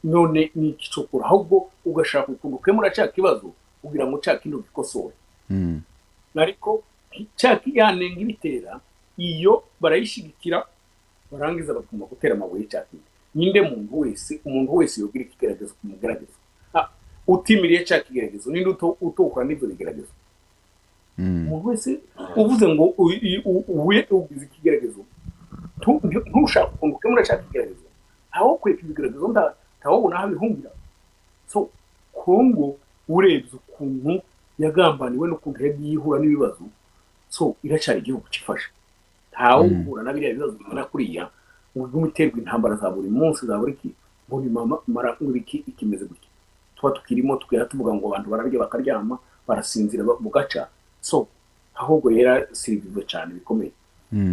S1: none niki cokora ahubwo ugashaka ukuntu kemura cya kibazo kugira ngo cya kindi gikosore ariko cyaki yanenga ibitera iyo barayishigikira barangiza bakuma gutera amabuye cyaki ninde umuntu wese yogira ikigerageza kumugerageza utimiriye cyaki gerageza ninde utokora n'ibyo bigerageza umuntu wese uvuze ngo ugize ikigerageza ntushaka ukuntu kemura cyaki gerageza aho kweka ibigerageza ndabona aho bihungira so Congo urebye ukuntu yagambaniwe n'ukuntu yagiye ihura n'ibibazo so iracyari igihugu cyifashe ntawe uhura na biriya bibazo bimana kuriya ubwo umuterwa intambara za buri munsi za buri ki muri mara ngwiki ikimeze gutya tuba tukirimo tuvuga ngo abantu bararya bakaryama barasinzira bugaca so ahubwo yera sirivive cyane bikomeye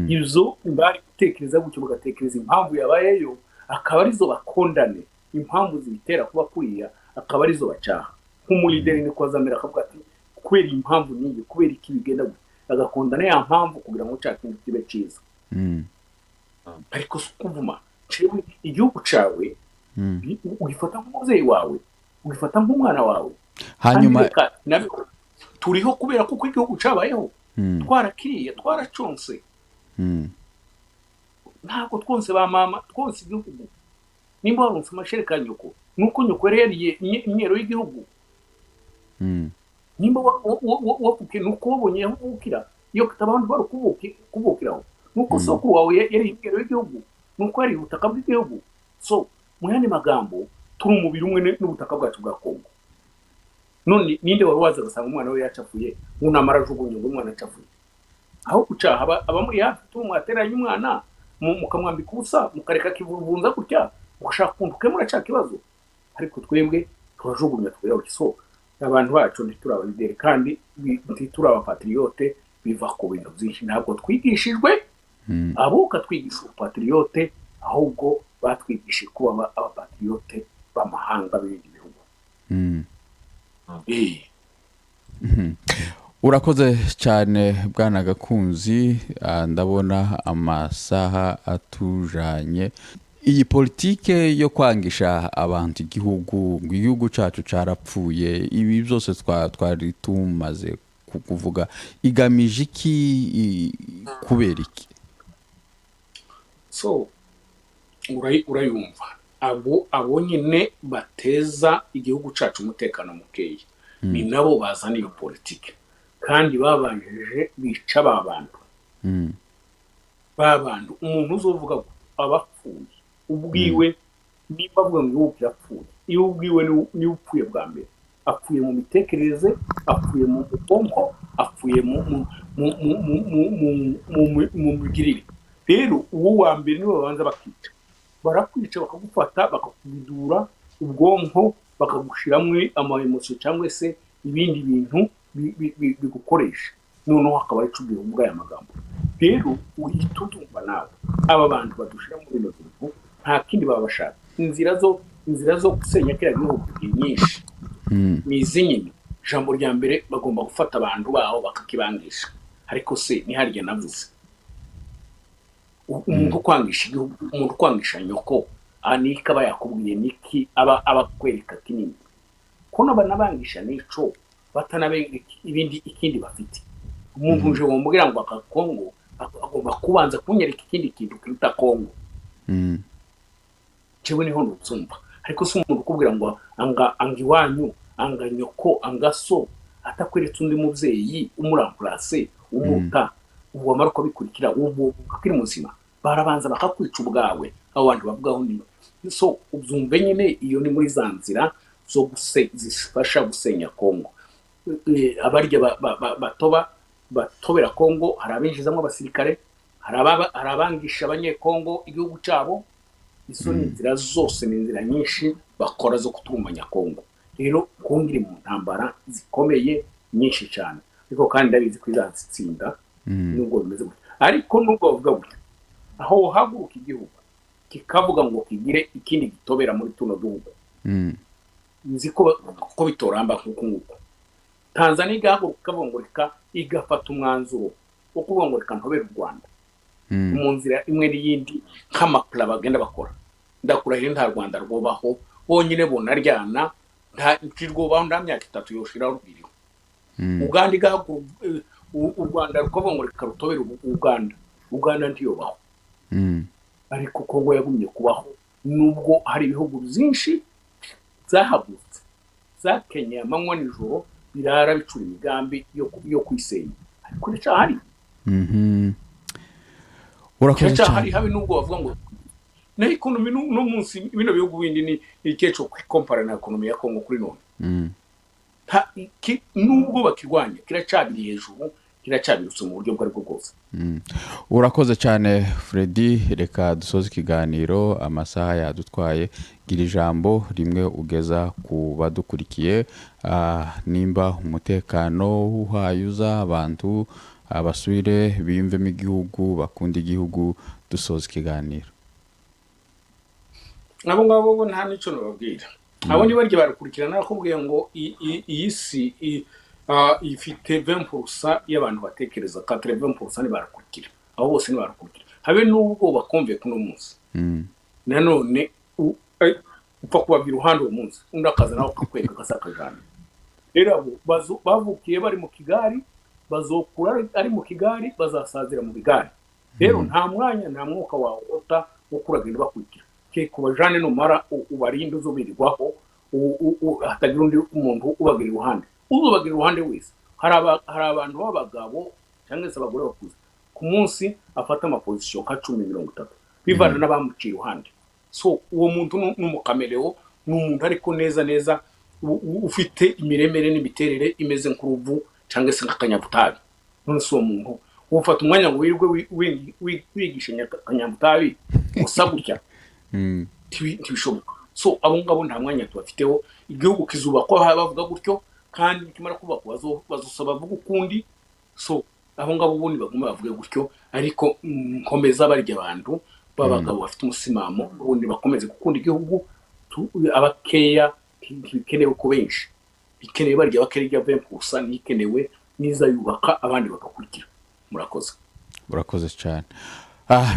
S1: ibyo bari gutekereza gutyo bagatekereza impamvu yabayeyo akaba arizo bakondane impamvu zibitera kuba kuriya akaba arizo bacaha nk'umulideri niko azamera akavuga ati kubera impamvu niyi kubera iki bigenda gutya agakondana ya mpamvu kugira ngo cya kintu kibe cyiza ariko kuvuma cewe igihugu cawe ugifata nk'umubyeyi wawe ugifata nk'umwana wawe
S2: hanyuma
S1: turiho kubera kuko igihugu cabayeho twarakiriye twaraconse ntabwo twonse ba mama twonse igihugu nimba waronse amashereka nyoko nuko nyoko yariye imyero y'igihugu nimba wafuke nuko wabonye aho uvukira iyo katabantu bari kubukiraho nuko soko wawe yari imyero y'igihugu nuko yari ubutaka bw'igihugu so mu yandi magambo turi umubiri umwe n'ubutaka bwacu bwa Congo none ninde wari waza gusanga umwana we yacafuye unamara jugunye ngo umwana acafuye aho gucaha abamuri hafi tumwateranye umwana mukamwambika ubusa mukareka kivurunza gutya ushaka kuntu kemura cya kibazo ariko twebwe turajugunya twera so abantu bacu ntiturababidere kandi ntituraba patriote biva ku bintu byinshi ntabwo twigishijwe abuka twigisha patriote ahubwo batwigishije kuba abapatriote b'amahanga b'ibindi bihugu
S2: urakoze cyane bwana Gakunzi ndabona amasaha atujanye iyi politike yo kwangisha abantu igihugu cyacu carapfuye ibi byose twari tumaze kuvuga igamije iki kubera iki
S1: so urayumva abo nyine bateza igihugu cyacu umutekano mukeya ni nabo bazana iyo politike kandi babanjije bica babantu umuntu uzovuga abapfuye ubwiwe niba avuga ngo igihugu kirapfuye iyo ubwiwe ni upfuye bwa mbere apfuye mu mitekerereze apfuye mu bwonko apfuye mu migirire rero uwo wa mbere nibo babanza bakica barakwica bakagufata bakakubidura ubwonko bakagushiramo ama-emotion cyangwa se ibindi bintu bigukoresha noneho hakaba ari cubwira ubwa ya magambo rero uhitutumva nawe aba bantu badushira muri bino bintu nta kindi baba bashaka inzira zo gusenya kira gihugu nyinshi mizi nyine jambo rya mbere bagomba gufata abantu baho bakakibangisha ariko se ni harya navuze umuntu kwangisha igihugu umuntu kwangisha nyoko anika bayakubwiye niki aba kwereka kinini kono banabangisha nico batanabe ibindi ikindi bafite umuntu uje womubwira ngo akakongo agomba kubanza kunyereka ikindi kintu kiruta Congo cewe niho ntutsumva ariko se umuntu kubwira ngo angiwanyu anga nyoko angaso atakweretse undi muvyeyi umuramplase umuta uwo maruko bikurikira uwo akiri muzima barabanza bakakwica ubwawe abo bantu bavugaho ni so ubyumve nyine iyo ni muri zanzira zo zifasha gusenya Congo abarya batobera Congo hari abinjizamo abasirikare hari abangisha abanyekongo igihugu cyabo izo ni inzira zose, ni inzira nyinshi bakora zo kutumanya Congo. Rero Congo iri mu ntambara zikomeye nyinshi cyane, ariko kandi ndabizi ko izatsinda nubwo bimeze gutya. Ariko nubwo bavuga gutya, aho haguruka igihugu kikavuga ngo kigire ikindi gitobera muri tuno duhugu, nzi ko bitoramba nk'uko Tanzania igahaguruka ikavuga ngo reka igafata umwanzuro wo kuvuga ngo reka ntobere u Rwanda mu nzira imwe n'iyindi nk'amakuru bagenda bakora. Ndakurahira nta Rwanda rwobaho bonyine bonaryana, nta kirwobaho nta myaka 3 yoshira rubiriho. Uganda igahaguruka u Rwanda rukavuga ngo reka rutobere Uganda ntiyobaho. Ariko Congo yagumye kubaho nubwo hari ibihugu byinshi zahagutse zakenye amanywa nijoro birara bicura imigambi yo kwisenya. Ariko nicahari
S2: urakoze cyane.
S1: Habe nubwo bavuga ngo na economy no munsi bino bihugu bindi ni ikecho compare na economy ya Congo kuri none. Nubwo bakirwanya kiracabiri hejuru, kiracabirutse mu buryo bwa bwose.
S2: Urakoze cyane Freddy, reka dusoze ikiganiro, amasaha yadutwaye. Gira ijambo rimwe ugeza ku badukurikiye, nimba umutekano uhayuza abantu abasubire biyumvemo igihugu, bakunda igihugu, dusoze ikiganiro.
S1: Abo ngabo nta nico nababwira. Abo ni barye barakurikirana nakubwiye ngo iyi si ifite 20% y'abantu batekereza, 80% ni barakurikira. Abo bose ni barakurikira. Habe nubwo bakomve kuno munsi. Nanone upfa kubabira uruhande umunsi undi akaza nawe kakweka gasakajana. Rero bavukiye bari mu Kigali, bazokura ari mu Kigali, bazasazira mu Bigari. Rero nta mwanya nta mwuka wawota wo kuragenda bakurikira. Ke kubajane no mara ubarinde uzobirirwaho, hatagira undi umuntu ubagira iruhande. Uzobagira iruhande wese. Hari abantu b'abagabo cyangwa se abagore bakuze ku munsi afata amaposition nka 10-30 bivana n'abamuciye iruhande. So uwo muntu n'umukamereo n'umuntu ariko neza ufite imiremere n'imiterere imeze nk'uruvu cyangwa se nk'akanyabutabi. None so umuntu ufata umwanya ngo wirirwe wigishanya akanyabutabi usa gutya tibishoboka. So abo ngabo nta mwanya tubafiteho. Igihugu kizubakwa bavuga gutyo, kandi kimara kubakwa bazosaba bavuga ukundi. So abo ngabo ubundi baguma bavuga gutyo, ariko nkomeza barya abantu babagabo bafite umusimamo ubundi bakomeze gukunda igihugu. Abakeya bikenewe ko benshi, bikenewe barya bakerya 20% nikenewe niza yubaka abandi bakakurikira. Murakoze
S2: cyane.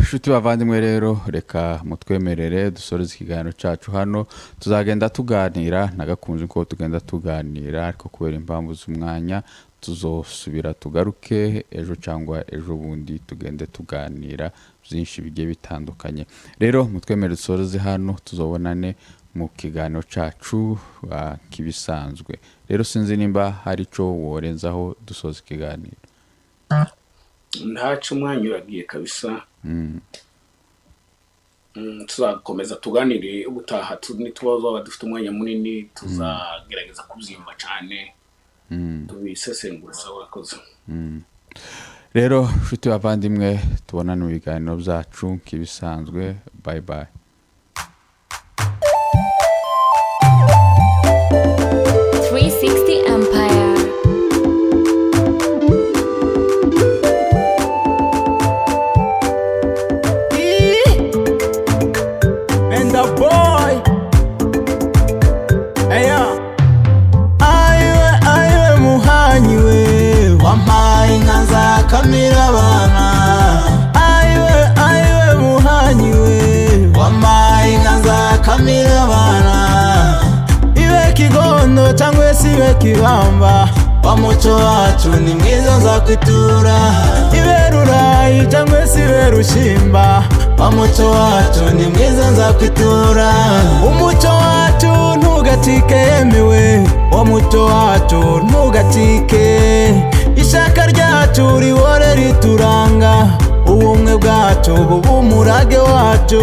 S2: Shuti bavandimwe, rero reka mutwemerere dusoreze ikiganiro cyacu hano. Tuzagenda tuganira nagakunze ko tugenda tuganira, ariko kubera impamvu z'umwanya tuzosubira tugaruke ejo cyangwa ejo bundi tugende tuganira byinshi bigiye bitandukanye. Rero mutwemerere dusoreze hano, tuzobonane mu kiganiro cyacu kibisanzwe. Rero sinzi nimba hari ico worenzaho dusoze ikiganiro.
S1: Ntacu umwanya uragiye kabisa. Tuzakomeza tuganire ubutaha, nitubazo dufite umwanya munini tuzagerageza kubyimba cyane tubisesengura. Urakoze.
S2: Rero shuti bavandimwe, tubonane mu biganiro byacu kibisanzwe. Bye bye.
S4: Kamira bana aiwe muhanyiwe wamaye nganza kamira bana iwe kigondo cyangwa siwe kibamba wamuco wacu ni mwiza nzakwitura iwe rurayi cyangwa siwe rushimba wamuco wacu ni mwiza nzakwitura umuco wacu ntugacike yemewe wamuco wacu ntugacike ishaka ryacu rihore rituranga ubumwe bwacu bubumurage wacu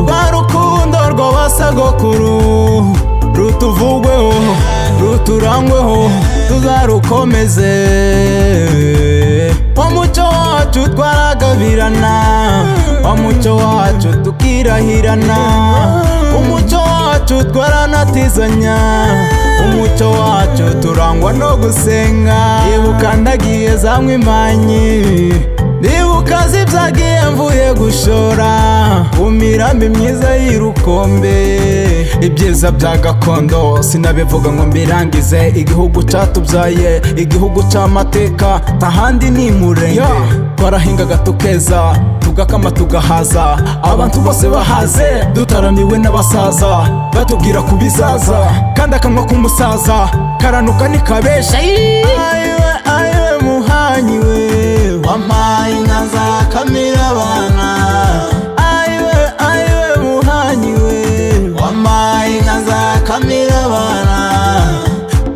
S4: barukundo rw'abasagokuru rutuvugweho ruturangweho tuzarukomeze umuco wacu twaragabirana umuco wacu tukirahirana, umuco wacu twaranatizanya, umuco wacu turangwa no gusenga. Ibuka ndagiye zamwe imanyi, ndibuka zibyagiye mvuye gushora ku mirambi myiza y'irukombe. Ibyiza bya gakondo sinabivuga ngo mbirangize, igihugu catubyaye, igihugu c'amateka, tahandi ni murenge. Twarahingaga tukeza, tugakama tugahaza, abantu bose bahaze, dutaramiwe n'abasaza batubwira kubizaza, kandi akanwa k'umusaza karanuka nikabesha. Ayiwe ayiwe muhanyi we, wampaye inka nzakamira abana. Ayiwe ayiwe muhanyi we, wampaye inka nzakamira abana.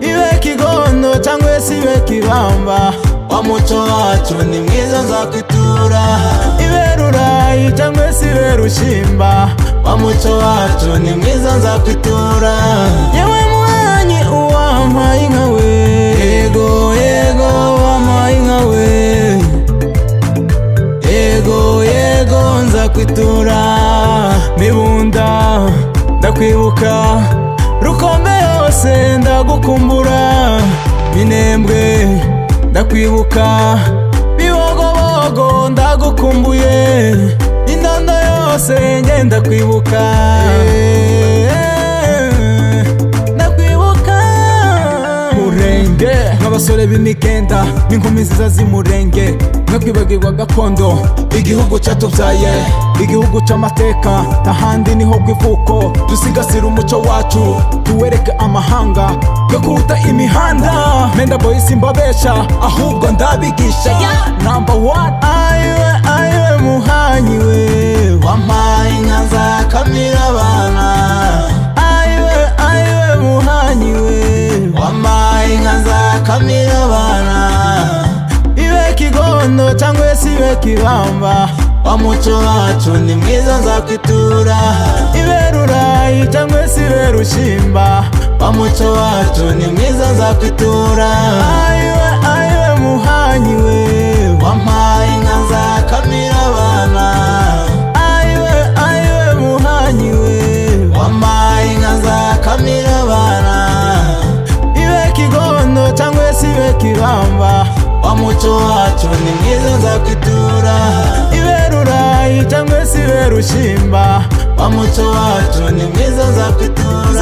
S4: Ibe kigondo cyangwa se ibe kibamba, wa muco wacu ni mwiza nzakwitura. Ibe rurayi cyangwa se ibe rushimba, wa muco wacu ni mwiza nzakwitura. Yewe muhanyi uwampaye inka we, yego yego wampaye inka we, yego yego nzakwitura. Mibunda ndakwibuka, Rukombe yose ndagukumbura, Minembwe ndakwibuka, Bibogobogo ndagukumbuye, Indondo yose nge ndakwibuka, ndakwibuka. Murenge nk'abasore b'imigenda n'inkumi nziza z'imurenge, nkakwibagirwa gakondo, igihugu catubyaye, igihugu c'amateka, tahandi niho kwivuko. Dusigasira umuco wacu tuwereke amahanga, yo kuruta imihanda. Menda boy simbabesha, ahubwo ndabigisha. Number 1. Ayiwe ayiwe muhanyi we, wampaye inka nzakamira abana. Ayiwe ayiwe muhanyi we, wampaye inka nzakamira abana. Ibe kigondo cyangwa se ibe kibamba, wa muco wacu ni mwiza nzakwitura. Ibe rurayi cyangwa se ibe rushimba, wa muco wacu ni mwiza nzakwitura. Ayiwe ayiwe muhanyi we, wampaye inka nzakamira abana. Ayiwe ayiwe muhanyi we, wampaye inka nzakamira abana. Ibe kigondo cyangwa se ibe kibamba, wa muco wacu ni mwiza nzakwitura. Ibe rurayi cyangwa se ibe rushimba, wa muco wacu ni mwiza nzakwitura.